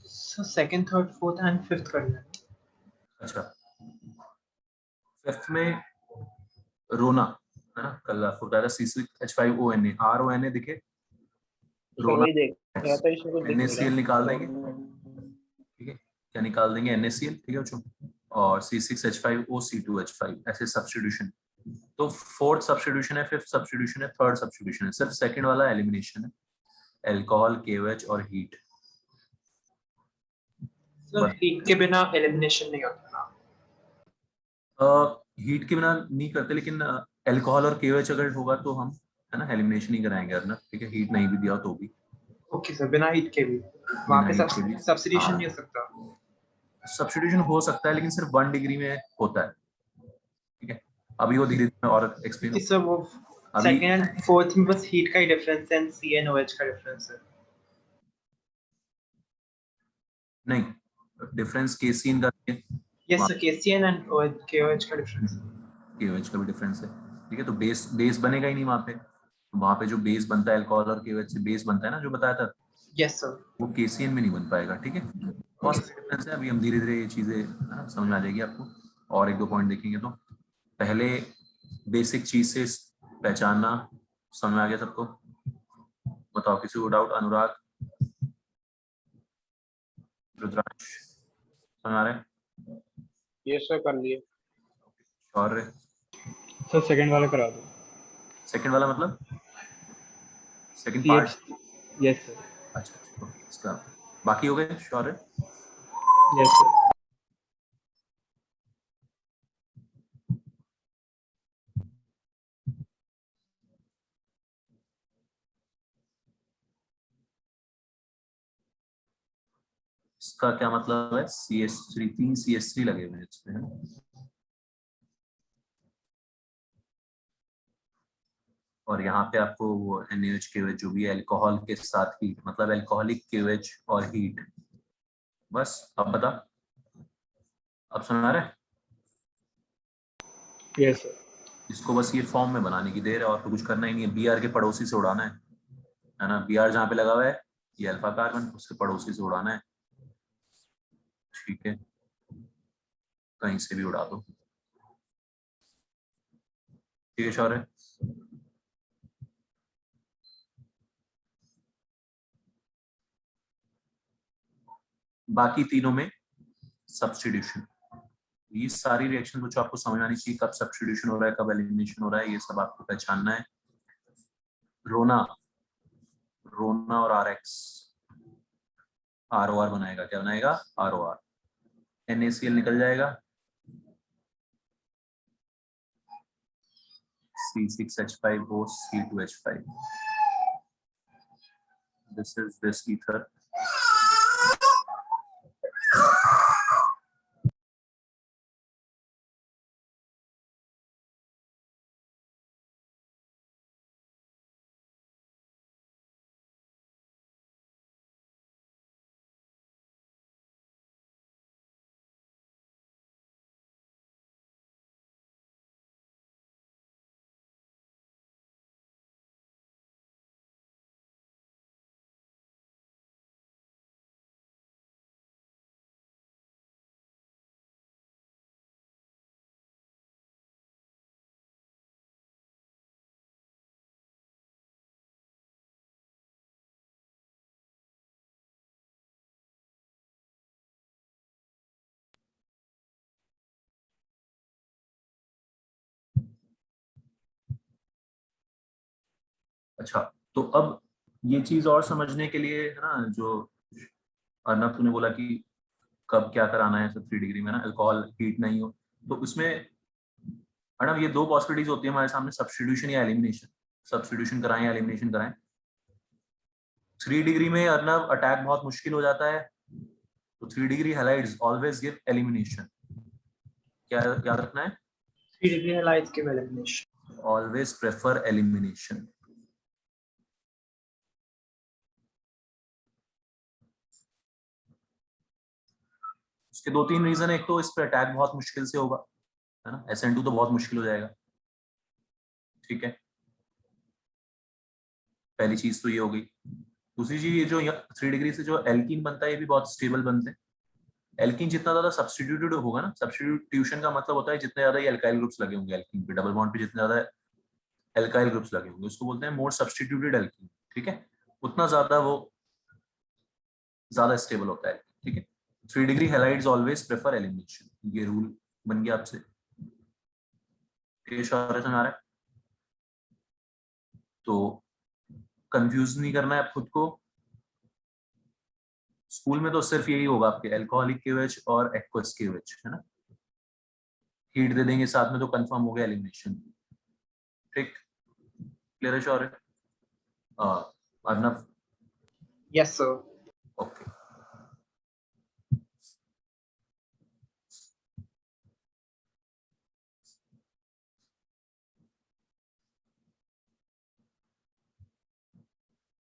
So second, third, fourth and fifth करना है। अच्छा, फिफ्थ में रोना है ना, कल आपको बताया था C6H5ONA, RONA दिखे, सर रोना वही देख रहा था, इसमें कुछ दिख नहीं NaCl निकाल देंगे। रहा। ठीक है, क्या निकाल देंगे, NaCl। ठीक है बच्चों, और C6H5OC2H5, ऐसे सब्स्टिट्यूशन। तो फोर्थ सब्स्टिट्यूशन है, फिफ्थ सब्स्टिट्यूशन है, थर्ड सब्स्टिट्यूशन है, सिर्फ सेकंड वाला एलिमिनेशन है, अल्कोहल KOH और हीट। सर हीट के बिना एलिमिनेशन नहीं होता ना। हीट के बिना नहीं करते, लेकिन अल्कोहल और KOH अगर होगा तो हम है ना एलिमिनेशन ही कराएंगे अर्नब। ठीक है, हीट नहीं भी दिया हो तो भी, ओके सर, बिना हीट के भी वहाँ बिना पे हीट के भी। सब्स्टिट्यूशन हाँ, नहीं हो सकता। सब्स्टिट्यूशन हो सकता है, लेकिन सिर्फ 1 डिग्री में होता है। ठीक है, अभी वो धीरे धीरे और एक्सप्लेन कि हो। सर वो अभी सेकंड एंड फोर्थ में बस हीट का ही डिफरेंस है एंड CnOH का डिफरेंस है। नहीं, डिफरेंस केसीन का yes sir, KCN and KOH का डिफरेंस है। KOH का भी डिफरेंस है। ठीक है, तो बेस बेस बनेगा ही नहीं वहाँ पे। वहाँ पे जो बेस बनता है अल्कोहल और KOH से बेस बनता है ना, जो बताया था, यस सर। वो KCN में नहीं बन पाएगा। ठीक है, बहुत ओके सारे सर। डिफरेंस है, अभी हम धीरे धीरे ये चीजें समझ में आ जाएगी आपको। और एक दो पॉइंट देखेंगे तो पहले बेसिक चीज से पहचानना समझ में आ गया सबको। बताओ किसी को डाउट, अनुराग, रुद्रांश, समझ आ रहा है, ये सर कर लिए। शौर्य? सर सेकंड वाला करा दो। सेकंड वाला मतलब second part? CH, yes sir. अच्छा अच्छा, ओके, इसका बाकी हो गए शौर्य? Yes sir. इसका क्या मतलब है, CH3, 3 CH3 लगे हुए हैं इसमें, है ना। और यहाँ पे आपको वो NaOH KOH जो भी है अल्कोहल के साथ हीट, मतलब अल्कोहलिक KOH और हीट। बस, अब बता, अब सुना रहे हैं? Yes sir. इसको बस ये फॉर्म में बनाने की देर है, और तो कुछ करना ही नहीं है। Br के पड़ोसी से उड़ाना है ना। Br जहाँ पे लगा हुआ है ये अल्फा कार्बन, उसके पड़ोसी से उड़ाना है। ठीक है, कहीं से भी उड़ा दो। ठीक है शौर्य, बाकी तीनों में सब्स्टिट्यूशन। ये सारी रिएक्शन जो आपको समझ आनी चाहिए, कब सब्स्टिट्यूशन हो रहा है, कब एलिमिनेशन हो रहा है, ये सब आपको पहचानना है। रोना, रोना और RX ROR बनाएगा, क्या बनाएगा, ROR। NaCl निकल जाएगा, C6H5OC2H5, this is this ether। अच्छा, तो अब ये चीज और समझने के लिए है ना, जो अर्नब तूने बोला कि कब क्या कराना है सब 3 डिग्री में ना, अल्कोहल हीट नहीं हो, तो उसमें मैडम ये दो पॉसिबिलिटीज होती है हमारे सामने, सब्स्टिट्यूशन या एलिमिनेशन। सब्स्टिट्यूशन कराएं या एलिमिनेशन कराएं। 3 डिग्री में अर्नब अटैक बहुत मुश्किल हो जाता है, तो 3 degree halides always give elimination. क्या याद रखना है? 3 degree halides give elimination. Always prefer elimination. उसके 2-3 रीजन है। एक तो इस पे अटैक बहुत मुश्किल से होगा, है ना, SN2 तो बहुत मुश्किल हो जाएगा, ठीक है, पहली चीज तो ये हो गई। दूसरी चीज, ये जो 3 डिग्री से जो एल्कीन बनता है ये भी बहुत स्टेबल बनते हैं। एल्कीन जितना ज्यादा सब्स्टिट्यूटेड होगा ना, सब्स्टिट्यूशन का मतलब होता है जितने ज्यादा ये एल्काइल ग्रुप्स लगे होंगे एल्कीन पे, डबल बॉन्ड पे जितने ज्यादा एल्काइल ग्रुप्स लगे होंगे उसको बोलते हैं मोर सब्स्टिट्यूटेड एल्कीन, ठीक है, उतना ज्यादा वो ज्यादा स्टेबल होता है, ठीक है। 3 degree halides always prefer elimination, ये रूल बन गया आपसे, समझ आ रहा है? तो कंफ्यूज नहीं करना है आप खुद को। स्कूल में तो सिर्फ यही होगा आपके, अल्कोहलिक केवेज और एक्वस केवेज, है ना, हीट दे देंगे साथ में तो कंफर्म हो गया एलिमिनेशन, ठीक, क्लियर है शौर्य? अर्नब? Yes, sir. ओके,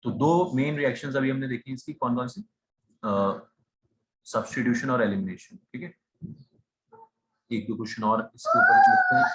तो दो मेन रिएक्शंस अभी हमने देखी इसकी, कौन कौन सी? सब्स्टिट्यूशन और एलिमिनेशन, ठीक है। एक दो क्वेश्चन और इसके ऊपर लिखते हैं।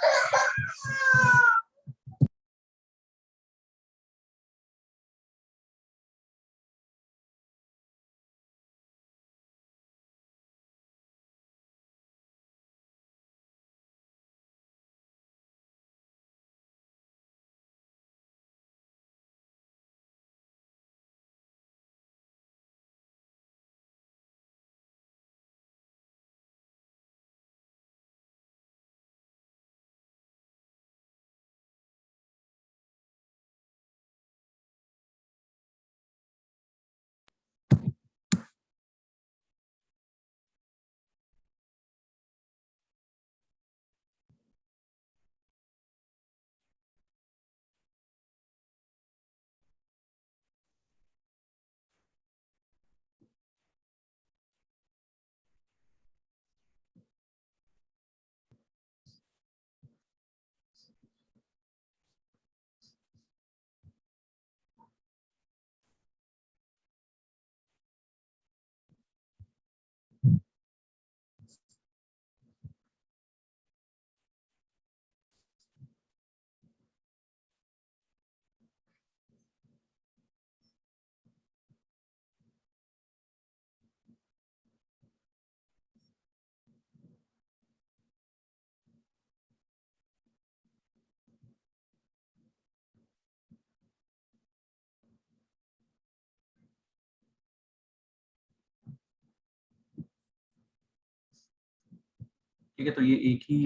ठीक है, तो ये एक ही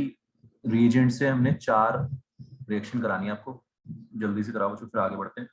रिएजेंट से हमने 4 रिएक्शन करानी है आपको, जल्दी से कराओ, तो फिर आगे बढ़ते हैं।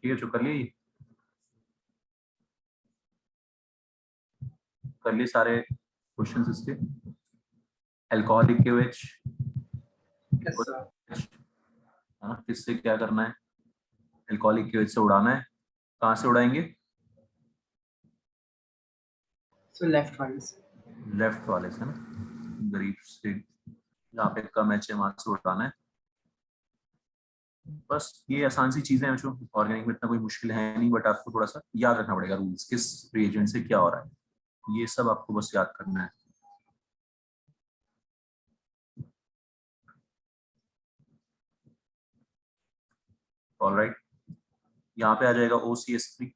ठीक है, जो कर लिए सारे क्वेश्चंस इसके। Alcoholic KOH, yes sir. हाँ, किससे क्या करना है? अल्कोहलिक KOH से उड़ाना है। कहाँ से उड़ाएंगे? सो लेफ्ट वाले से। लेफ्ट वाले से ना, गरीब से, जहाँ पे कम एच है वहां से उड़ाना है। बस ये आसान सी चीजें हैं बच्चों, ऑर्गेनिक में इतना कोई मुश्किल है नहीं, बट आपको थोड़ा सा याद रखना पड़ेगा रूल्स, किस रिएजेंट से क्या हो रहा है, ये सब आपको बस याद करना है। ऑलराइट, यहाँ पे आ जाएगा OCS3,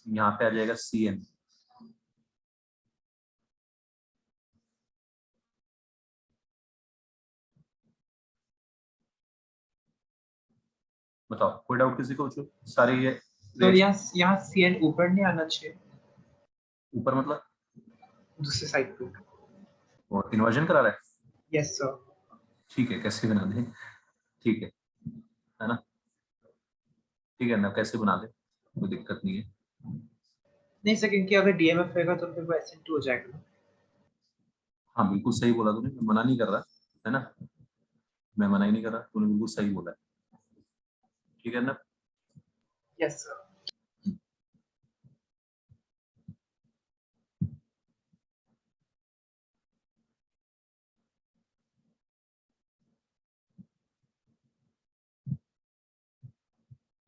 यहाँ पे आ जाएगा CN, बताओ कोई डाउट किसी को? बच्चों सारे ये तो यहाँ CN ऊपर नहीं आना चाहिए, ऊपर मतलब दूसरे साइड पे। वो इन्वर्जन करा रहा है? Yes sir. ठीक है, कैसे बना दे, ठीक है ना, ठीक है ना, कैसे बना दे, कोई दिक्कत नहीं है। नहीं सर, क्योंकि अगर DMF रहेगा तो फिर वो SN2 हो जाएगा। हाँ बिल्कुल सही बोला तूने, मैं मना नहीं कर रहा है ना, मैं मना ही नहीं कर रहा, तूने बिल्कुल सही बोला है, ठीक है ना। Yes sir.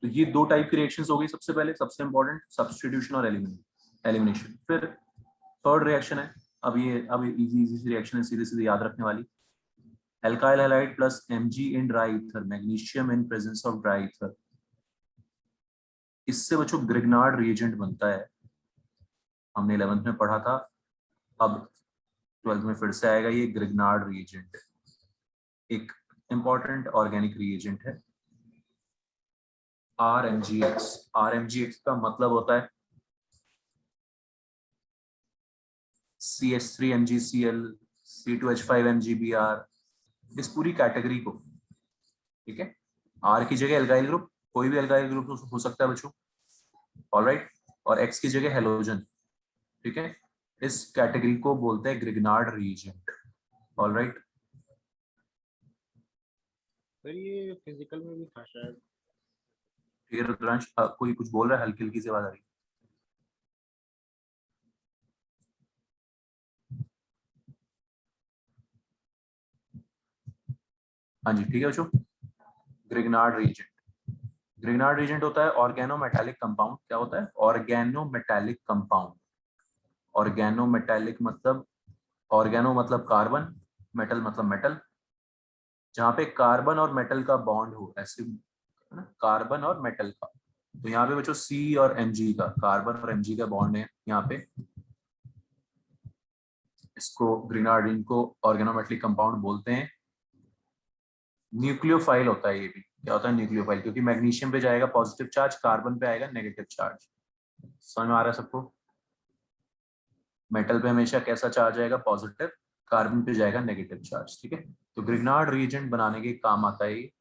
तो ये दो टाइप की रिएक्शंस हो गई, सबसे पहले सबसे इंपॉर्टेंट सब्स्टिट्यूशन और एलिमिनेशन। फिर थर्ड रिएक्शन है, अब इजी सी रिएक्शन है, सीधे सीधे याद रखने वाली। Alkyl halide plus Mg in dry ether, magnesium in presence of dry ether, इससे बच्चों ग्रिग्नार्ड रिएजेंट बनता है। हमने 11th में पढ़ा था, अब 12th में फिर से आएगा। ये ग्रिग्नार्ड रिएजेंट एक इंपॉर्टेंट ऑर्गेनिक रिएजेंट है। RMgX का मतलब होता है CH3MgCl, C2H5MgBr, इस पूरी कैटेगरी को, ठीक है। R की जगह एल्काइल ग्रुप, कोई भी एल्काइल ग्रुप हो सकता है बच्चों, ऑलराइट, और X की जगह हेलोजन, ठीक है। इस कैटेगरी को बोलते हैं ग्रिग्नार्ड रिएजेंट, ऑलराइट। सर ये फिजिकल में भी था शायद। ठीक है रुद्रांश, कोई कुछ बोल रहा है, हल्की हल्की सी आवाज आ रही है। हाँ जी, ठीक है बच्चों। ग्रिग्नार्ड रीजेंट होता है ऑर्गेनोमेटालिक कंपाउंड। क्या होता है? Organometallic compound. ऑर्गेनोमेटालिक मतलब, ऑर्गेनो मतलब कार्बन, मेटल मतलब मेटल, जहाँ पे कार्बन और मेटल का बॉन्ड हो, ऐसे है ना, कार्बन और मेटल का। तो यहाँ पे बच्चों C और Mg का, कार्बन और Mg का बॉन्ड है यहाँ पे, इसको ग्रिग्नार्ड को ऑर्गेनोमेटालिक कंपाउंड बोलते हैं। न्यूक्लियोफाइल होता है ये भी। क्या होता है न्यूक्लियोफाइल? क्योंकि मैग्नीशियम पे जाएगा पॉजिटिव चार्ज, कार्बन पे आएगा नेगेटिव चार्ज। समझ में आ रहा है सबको? मेटल पे हमेशा कैसा चार्ज आएगा? पॉजिटिव, कार्बन पे जाएगा नेगेटिव चार्ज, ठीक है। तो ग्रिग्नार्ड रिएजेंट बनाने के काम आता है ये।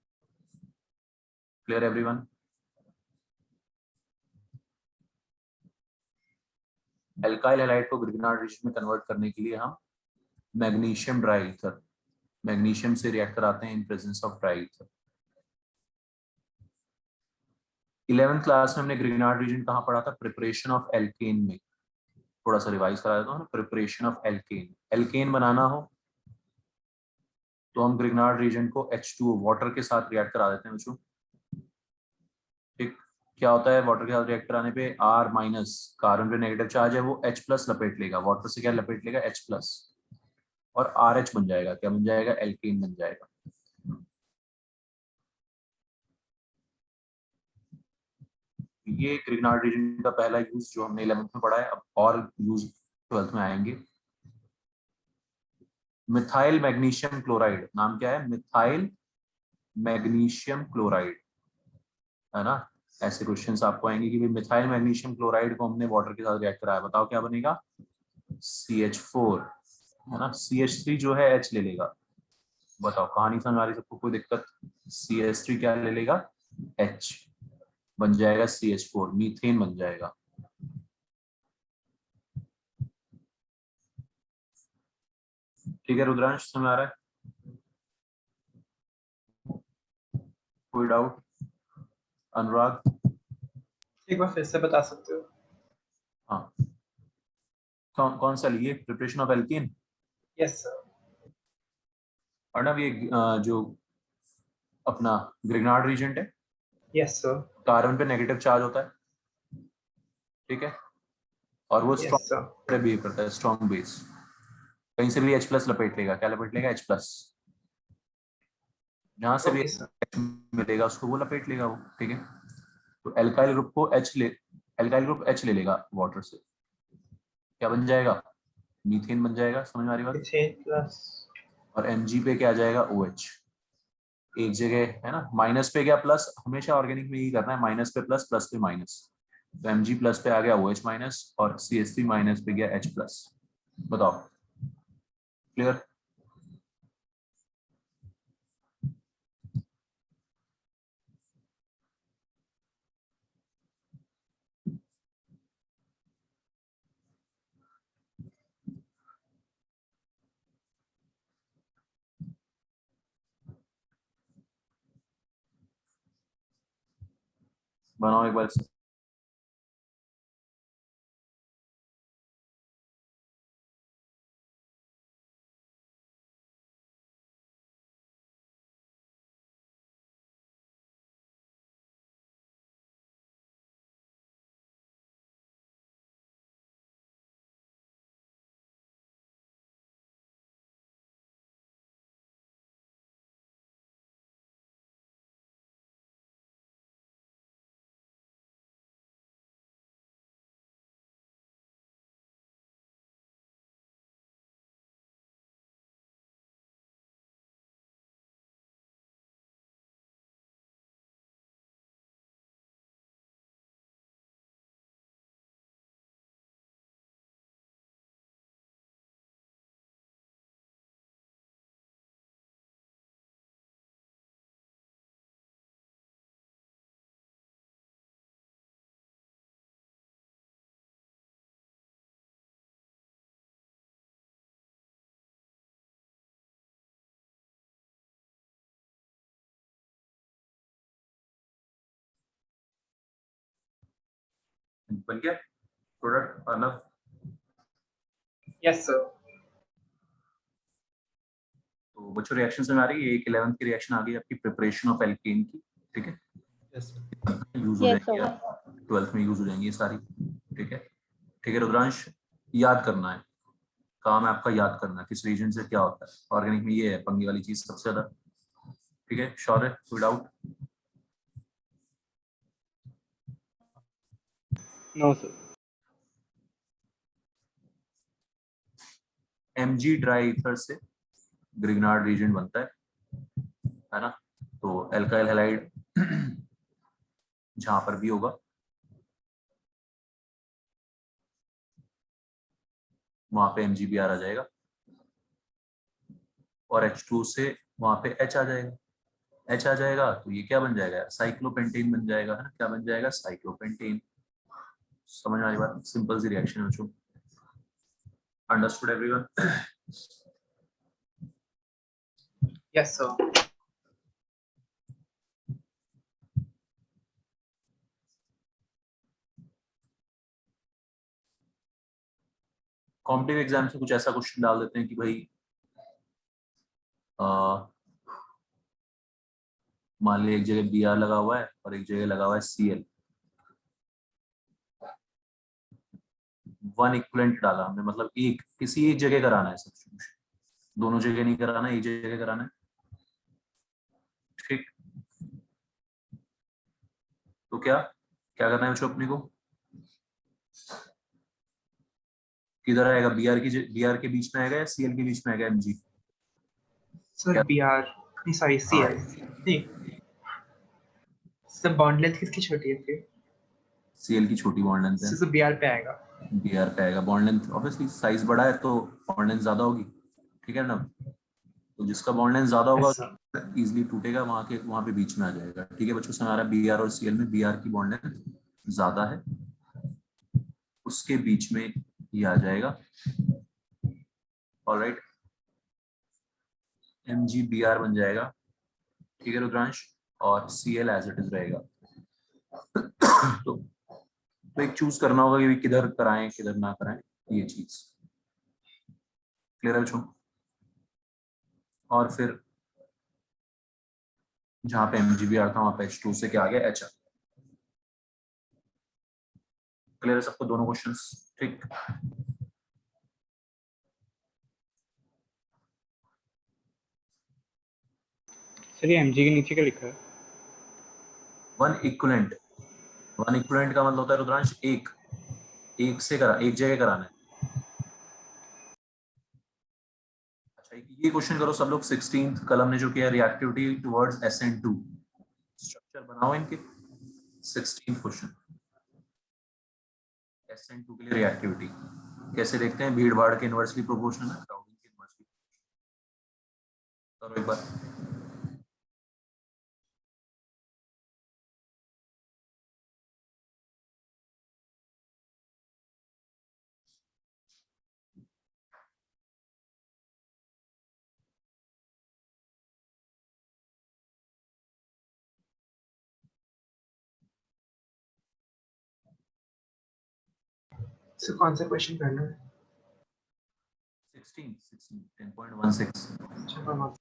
Clear everyone? एल्काइल हैलाइड को ग्रिग्नार्ड रिएजेंट में कन्वर्ट करने के लिए हम मैग्नीशियम ड्राई ईथर, मैग्नीशियम से रिएक्ट कराते हैं in presence of dry ether. 11th class में हमने ग्रिग्नार्ड रीजन कहाँ पढ़ा था? प्रिपरेशन ऑफ एल्केन में। थोड़ा सा रिवाइज करा देता हूँ ना। प्रिपरेशन ऑफ एल्केन, एल्केन बनाना हो तो हम ग्रिग्नार्ड रीजन को H2O वाटर के साथ रिएक्ट करा देते हैं बच्चों। ठीक, क्या होता है वाटर के साथ रिएक्ट कराने पे R माइनस, कार्बन पे नेगेटिव चार्ज है वो H प्लस लपेट लेगा, वाटर से क्या लपेट लेगा? H प्लस, और RH बन जाएगा। क्या बन जाएगा? एल्केन बन जाएगा। ये ग्रिग्नार्ड रीजन का पहला यूज जो हमने 11th में पढ़ा है। अब और यूज 12th में आएंगे। मिथाइल मैग्नीशियम क्लोराइड, नाम क्या है? मिथाइल मैग्नीशियम क्लोराइड, है ना। ऐसे क्वेश्चंस आपको आएंगे कि भाई मिथाइल मैग्नीशियम क्लोराइड को हमने वाटर के साथ रिएक्ट कराया, बताओ क्या बनेगा? CH4, है ना। CH3 जो है H ले लेगा। बताओ कहानी समझ आ रही सबको? कोई दिक्कत? CH3 क्या ले लेगा? H, बन जाएगा CH4, मीथेन बन जाएगा। ठीक है रुद्रांश, समझ आ रहा है? कोई डाउट? अनुराग? एक बार फिर से बता सकते हो? हाँ, कौन कौन सा लिए? Preparation of alkene. Yes sir. Arnav ये जो अपना ग्रिग्नार्ड रीजेंट है, यस सर। कार्बन पे नेगेटिव चार्ज होता है, ठीक है, और वो यस सर। स्ट्रॉन्ग बिहेव करता है, स्ट्रॉन्ग बेस। कहीं से भी H प्लस लपेट लेगा। क्या लपेट लेगा? H plus. जहां से भी ओके सर। H मिलेगा उसको वो लपेट लेगा वो, ठीक है। तो एल्काइल ग्रुप को एल्काइल ग्रुप H ले लेगा वाटर से, क्या बन जाएगा? मीथेन बन जाएगा। समझ में आ रही बात? Methane plus. और Mg पे क्या आ जाएगा? OH। एक जगह है ना, माइनस पे क्या प्लस, हमेशा ऑर्गेनिक में यही करना है, माइनस पे प्लस, प्लस पे माइनस। तो Mg प्लस पे आ गया OH माइनस, और CH3 माइनस पे गया H प्लस। बताओ क्लियर? बनाओ एक बार। बन गया प्रोडक्ट अर्नव? Yes sir. तो बच्चों रिएक्शन समझ आ रही है? एक 11th की रिएक्शन आ गई आपकी, प्रिपरेशन ऑफ एल्केन की, ठीक है। Yes sir. यूज हो Yes, जाएंगी sir. यार, 12th में यूज हो जाएंगी ये सारी, ठीक है। ठीक है रुद्रांश, याद करना है, काम है आपका याद करना किस रीजन से क्या होता है। ऑर्गेनिक में ये है पंगी वाली चीज सबसे ज्यादा, ठीक है। शौर्य कोई doubt? No sir. Mg dry ether से ग्रिग्नार्ड रीजन बनता है ना। तो एल्काइल हैलाइड जहां पर भी होगा वहां पे MgBr आ जाएगा, और H2 से वहां पे H आ जाएगा। H आ जाएगा तो ये क्या बन जाएगा? साइक्लोपेंटेन बन जाएगा, है ना। क्या बन जाएगा? साइक्लोपेंटेन। समझ आ रही बात? सिंपल सी रिएक्शन है बच्चों। Understood everyone? Yes sir. Competitive exam से कुछ ऐसा क्वेश्चन डाल देते हैं कि भाई मान ली एक जगह बी आर लगा हुआ है और एक जगह लगा हुआ है सी एल, वन इक्विवेलेंट डाला हमने, मतलब एक किसी एक जगह कराना है सब्स्टिट्यूशन, दोनों जगह नहीं कराना, एक जगह कराना है, ठीक। तो क्या क्या करना है बच्चों अपने को, किधर आएगा, बी आर के बीच में आएगा या सी एल के बीच में आएगा M G? Sir B R नहीं सॉरी सी एल नहीं सर, बॉन्ड लेंथ किसकी छोटी है फिर? सी एल की छोटी बॉन्ड लेंथ है, सर बी आर पे आएगा। बी आर पे आएगा। बॉन्ड लेंथ ऑब्वियसली साइज बड़ा है तो बॉन्ड लेंथ ज्यादा होगी, ठीक है ना। तो जिसका बॉन्ड लेंथ ज्यादा होगा ऐसा इजिली टूटेगा, वहां पे बीच में आ जाएगा, ठीक है बच्चों। से हमारा बी आर और सी एल में बी आर की बॉन्ड लेंथ ज्यादा है, उसके बीच में ये आ जाएगा, alright. M G B R बन जाएगा, ठीक है रुद्रांश, और C L as it is रहेगा। तो एक चूज करना होगा कि किधर कराएं किधर ना कराएं, ये चीज क्लियर है बच्चों। और फिर जहां पे एमजीबीआर था वहां पे H2 से क्या आ गया, HR। क्लियर है सबको दोनों क्वेश्चंस, ठीक। सर ये mg के नीचे क्या लिखा है? वन इक्विवेलेंट, वन इक्विवेलेंट का मतलब होता है रुद्रांश एक एक से करा, एक जगह कराना है। अच्छा ये क्वेश्चन करो सब लोग, 16th कलम ने जो किया, रिएक्टिविटी टुवर्ड्स SN2, स्ट्रक्चर बनाओ इनके। 16th क्वेश्चन, SN2 के लिए रिएक्टिविटी कैसे देखते हैं, भीड़ भाड़ के इनवर्सली प्रोपोर्शनल है, क्राउडिंग के इनवर्सली। करो एक बार। सर कौन सा क्वेश्चन करना है? 16 10.16। अच्छा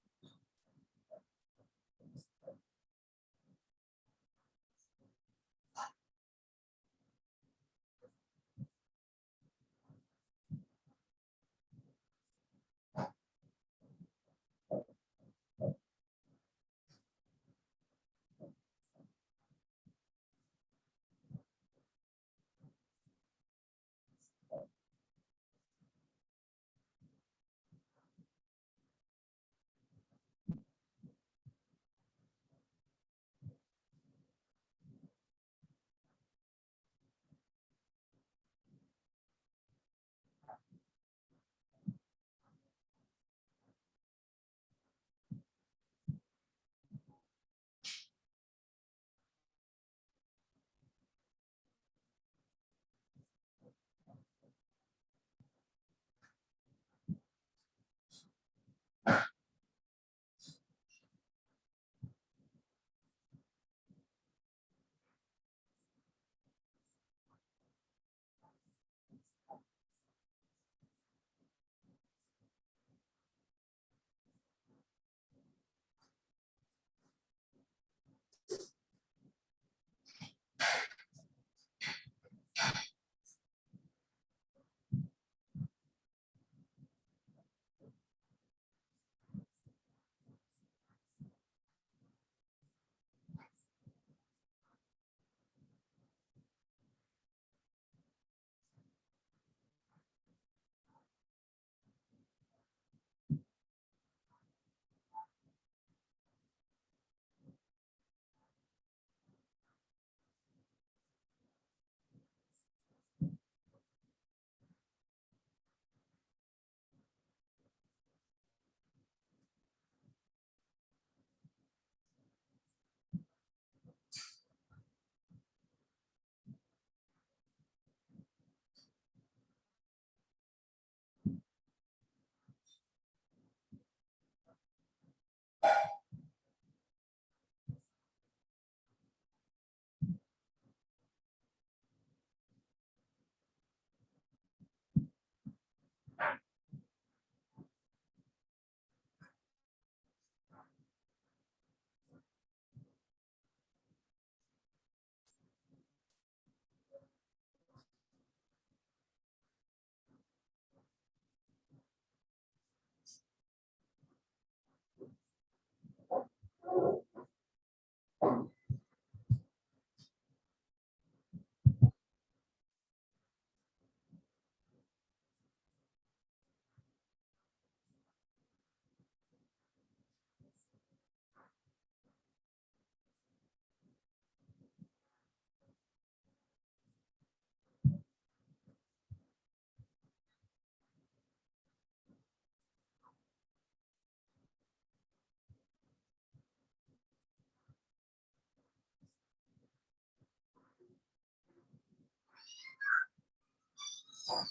समझ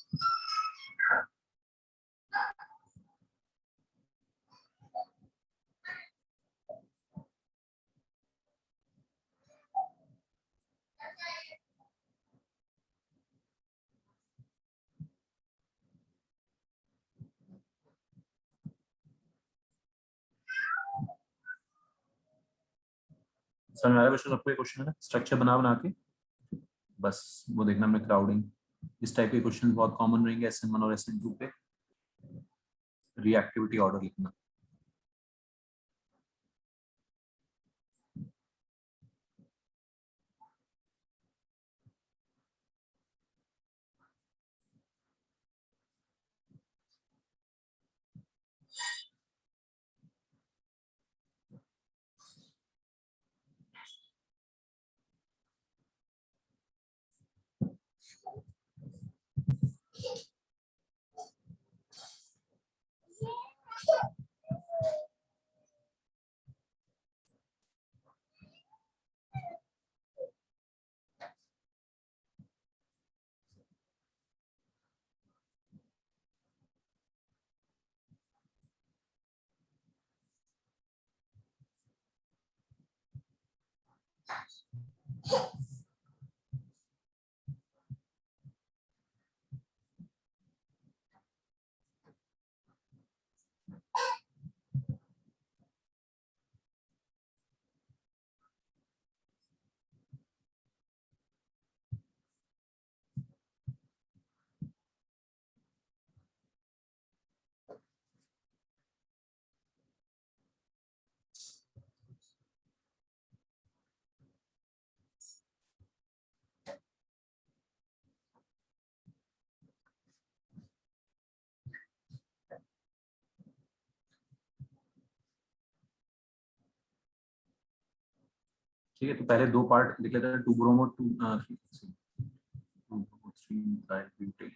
में आ रहा है बच्चों सबको ये क्वेश्चन है ना, स्ट्रक्चर बना बना के बस वो देखना में क्राउडिंग, इस टाइप के क्वेश्चन बहुत कॉमन रहेंगे SN1 और SN2 पे। रिएक्टिविटी ऑर्डर लिखना। ठीक है, तो पहले दो पार्ट लिख लेते हैं, 2 ब्रोमो 2 3 मिथाइल ब्यूटेन।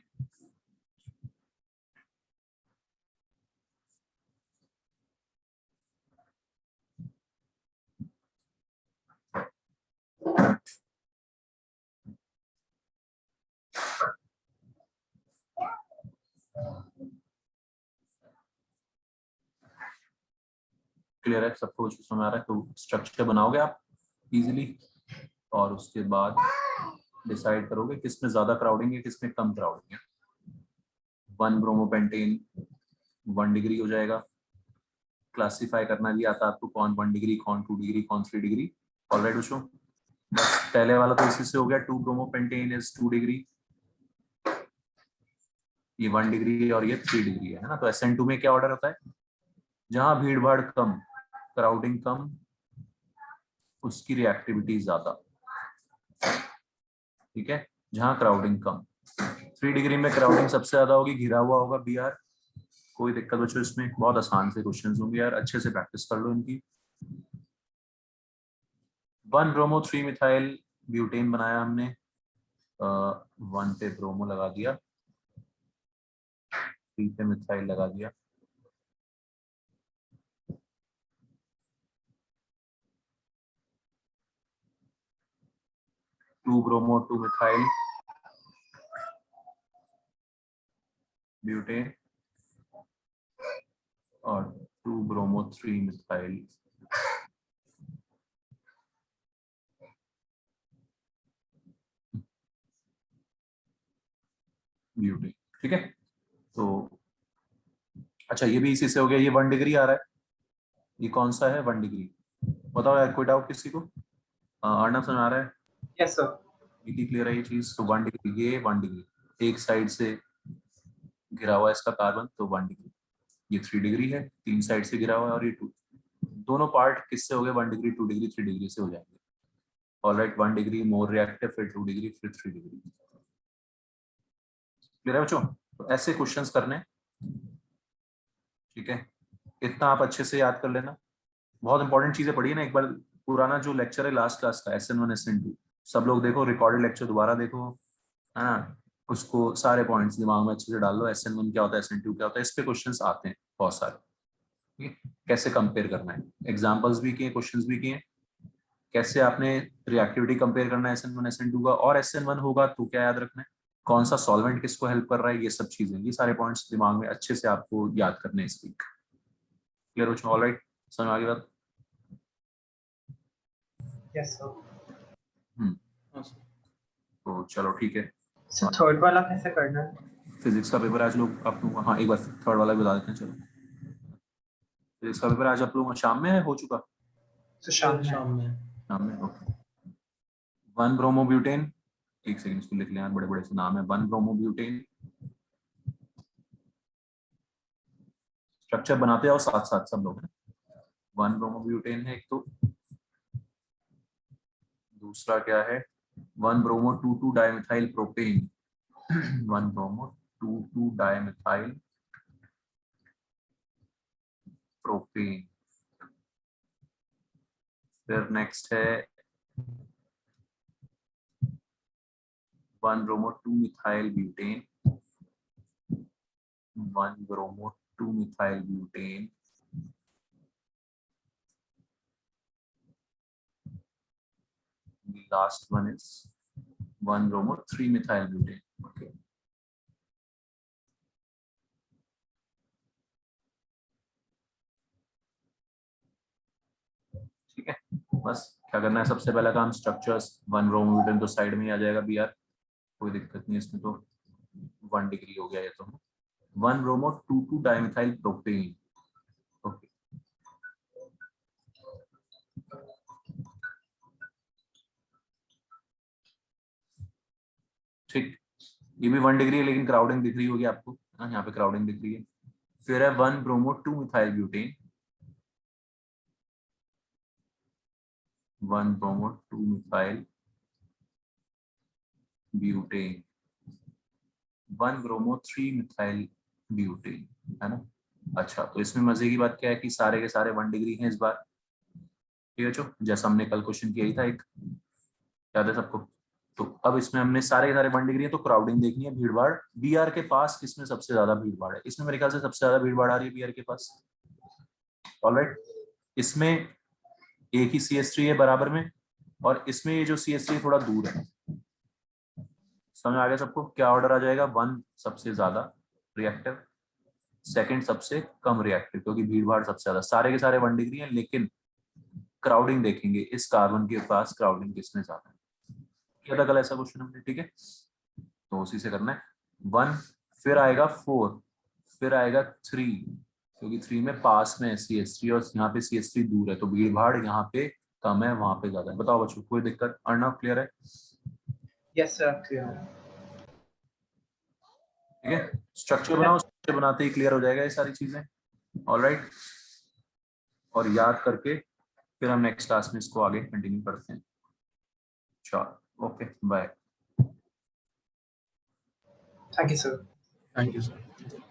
क्लियर है सबको, कुछ समझ आ रहा है? तो स्ट्रक्चर बनाओगे आप इजीली और उसके बाद डिसाइड करोगे किसमें ज्यादा क्राउडिंग है किसमें कम क्राउडिंग है। 1 ब्रोमोपेंटेन 1 डिग्री हो जाएगा। क्लासिफाई करना भी आता है आपको, कौन 1 डिग्री, कौन 2 डिग्री, कौन 3 डिग्री। ऑलराइट बच्चों, बस पहले वाला तो इसी से हो गया, 2 ब्रोमोपेंटेन इज 2 डिग्री, ये 1 डिग्री और ये 3 डिग्री है ना। तो SN2 में क्या ऑर्डर होता है? जहां भीड़ भाड़ कम, क्राउडिंग कम, उसकी रिएक्टिविटी ज्यादा। ठीक है, जहां क्राउडिंग कम। 3 डिग्री में क्राउडिंग सबसे ज्यादा होगी, घिरा हुआ होगा BR। कोई दिक्कत बच्चों इसमें? बहुत आसान से क्वेश्चंस होंगे यार, अच्छे से प्रैक्टिस कर लो इनकी। 1 ब्रोमो 3 मिथाइल ब्यूटेन बनाया हमने, 1 पे ब्रोमो लगा दिया, 3 पे मिथाइल लगा दिया। टू ब्रोमो 2 मिथाइल ब्यूटेन और 2 ब्रोमो 3 मिथाइल ब्यूटेन। ठीक है, तो अच्छा ये भी इसी से हो गया। ये 1 डिग्री आ रहा है, ये कौन सा है? 1 डिग्री। बताओ यार, कोई डाउट किसी को? अर्णव समझ आ रहा है? Yes sir. क्लियर है ये चीज? तो 1 डिग्री, ये 1 डिग्री एक साइड से गिरा हुआ है इसका कार्बन, तो 1 डिग्री। ये 3 डिग्री है, 3 साइड से गिरा हुआ है, और ये 2। दोनों पार्ट किससे हो गए? 1 डिग्री 2 डिग्री 3 डिग्री से हो जाएंगे। ऑलराइट, 1 डिग्री मोर रिएक्टिव, फिर 2 डिग्री, फिर 3 डिग्री। क्लियर है बच्चों? तो ऐसे क्वेश्चंस करने। ठीक है, इतना आप अच्छे से याद कर लेना। बहुत इंपॉर्टेंट चीजें पढ़ी है ना, एक बार पुराना जो लेक्चर है लास्ट क्लास का SN1 SN2 सब लोग देखो, रिकॉर्डेड लेक्चर दोबारा देखो, है ना। उसको सारे पॉइंट्स दिमाग में अच्छे से डाल लो, SN1 क्या होता है, SN2 क्या होता है, इस पे क्वेश्चंस आते हैं बहुत सारे। ठीक है, कैसे कंपेयर करना है, एग्जांपल्स भी किए, क्वेश्चंस भी किए। कैसे आपने रिएक्टिविटी कंपेयर करना है SN1 SN2 का, और SN1 होगा तो क्या याद रखना है, कौन सा सॉल्वेंट किसको हेल्प कर रहा है, ये सब चीजें, ये सारे पॉइंट्स दिमाग में अच्छे से आपको याद करने इस वीक। क्लियर हो चुका? ऑलराइट, समझ में आ गई बात? Yes sir. हाँ सर। तो चलो ठीक है। सर थर्ड वाला कैसे करना है? फिजिक्स का पेपर आज लोग आप लोग, हाँ एक बार थर्ड वाला भी बता देते हैं। चलो, फिजिक्स का पेपर आज आप लोग शाम में है, हो चुका? तो शाम में। शाम में। शाम में, ओके। 1 ब्रोमोब्यूटेन, एक सेकंड इसको लिख लें यार, बड़े बड़े से नाम है। 1 ब्रोमोब्यूटेन, स्ट्रक्चर बनाते आओ साथ साथ सब लोग। 1 ब्रोमोब्यूटेन है एक तो, दूसरा क्या है 1 bromo 2,2 dimethyl propane. 1 bromo 2,2 dimethyl propane. फिर नेक्स्ट है 1 bromo 2 methyl butane. 1 bromo 2 methyl butane. The last one is 1 bromo 3 methyl butane. Okay. ठीक है, बस क्या करना है, सबसे पहला काम स्ट्रक्चर्स। 1 ब्रोमो ब्यूटेन तो साइड में ही आ जाएगा बी आर, कोई दिक्कत नहीं इसमें, तो 1 डिग्री हो गया ये तो। 1 ब्रोमो 2,2 डाइमिथाइल प्रोपेन। ओके, ठीक, ये भी 1 डिग्री है लेकिन क्राउडिंग दिख रही होगी आपको, यहाँ पे क्राउडिंग दिख रही है। फिर है 1 bromo 2 methyl butane. 1 bromo 2 methyl butane. 1 bromo 3 methyl butane, है ना। अच्छा, तो इसमें मजे की बात क्या है कि सारे के सारे 1 डिग्री हैं इस बार, ठीक है जो, जैसा हमने कल क्वेश्चन किया ही था एक, याद है सबको। तो अब इसमें हमने सारे के सारे 1 डिग्री है, तो क्राउडिंग देखनी है, भीड़ भाड़। बी आर के पास किसमें सबसे ज्यादा भीड़ भाड़ है? इसमें मेरे ख्याल से सबसे ज्यादा भीड़ भाड़ आ रही है बी आर के पास। ऑलराइट, इसमें एक ही CH3 है बराबर में, और इसमें ये जो CH3 है थोड़ा दूर है। समझ आ गया सबको? क्या ऑर्डर आ जाएगा? 1 सबसे ज्यादा रिएक्टिव, सेकंड सबसे कम रिएक्टिव, क्योंकि भीड़ भाड़ सबसे ज्यादा। सारे के सारे 1 डिग्री है, लेकिन क्राउडिंग देखेंगे, इस कार्बन के पास क्राउडिंग किसमें ज्यादा है। क्या था कल ऐसा क्वेश्चन हमने, ठीक है, तो उसी से करना है। 1, फिर आएगा 4, फिर आएगा 3, क्योंकि 3 में पास में है CH3 और यहाँ पे CH3 दूर है, तो भीड़ भाड़ यहाँ पे कम है, वहां पे ज्यादा है। बताओ बच्चों, कोई दिक्कत? अर्णव क्लियर है? Yes sir clear. ठीक है, स्ट्रक्चर बनाओ, स्ट्रक्चर बनाते ही क्लियर हो जाएगा ये सारी चीजें। ऑलराइट, और याद करके फिर हम नेक्स्ट क्लास में इसको आगे कंटिन्यू करते हैं। चलो, okay, bye. Thank you sir. Thank you sir.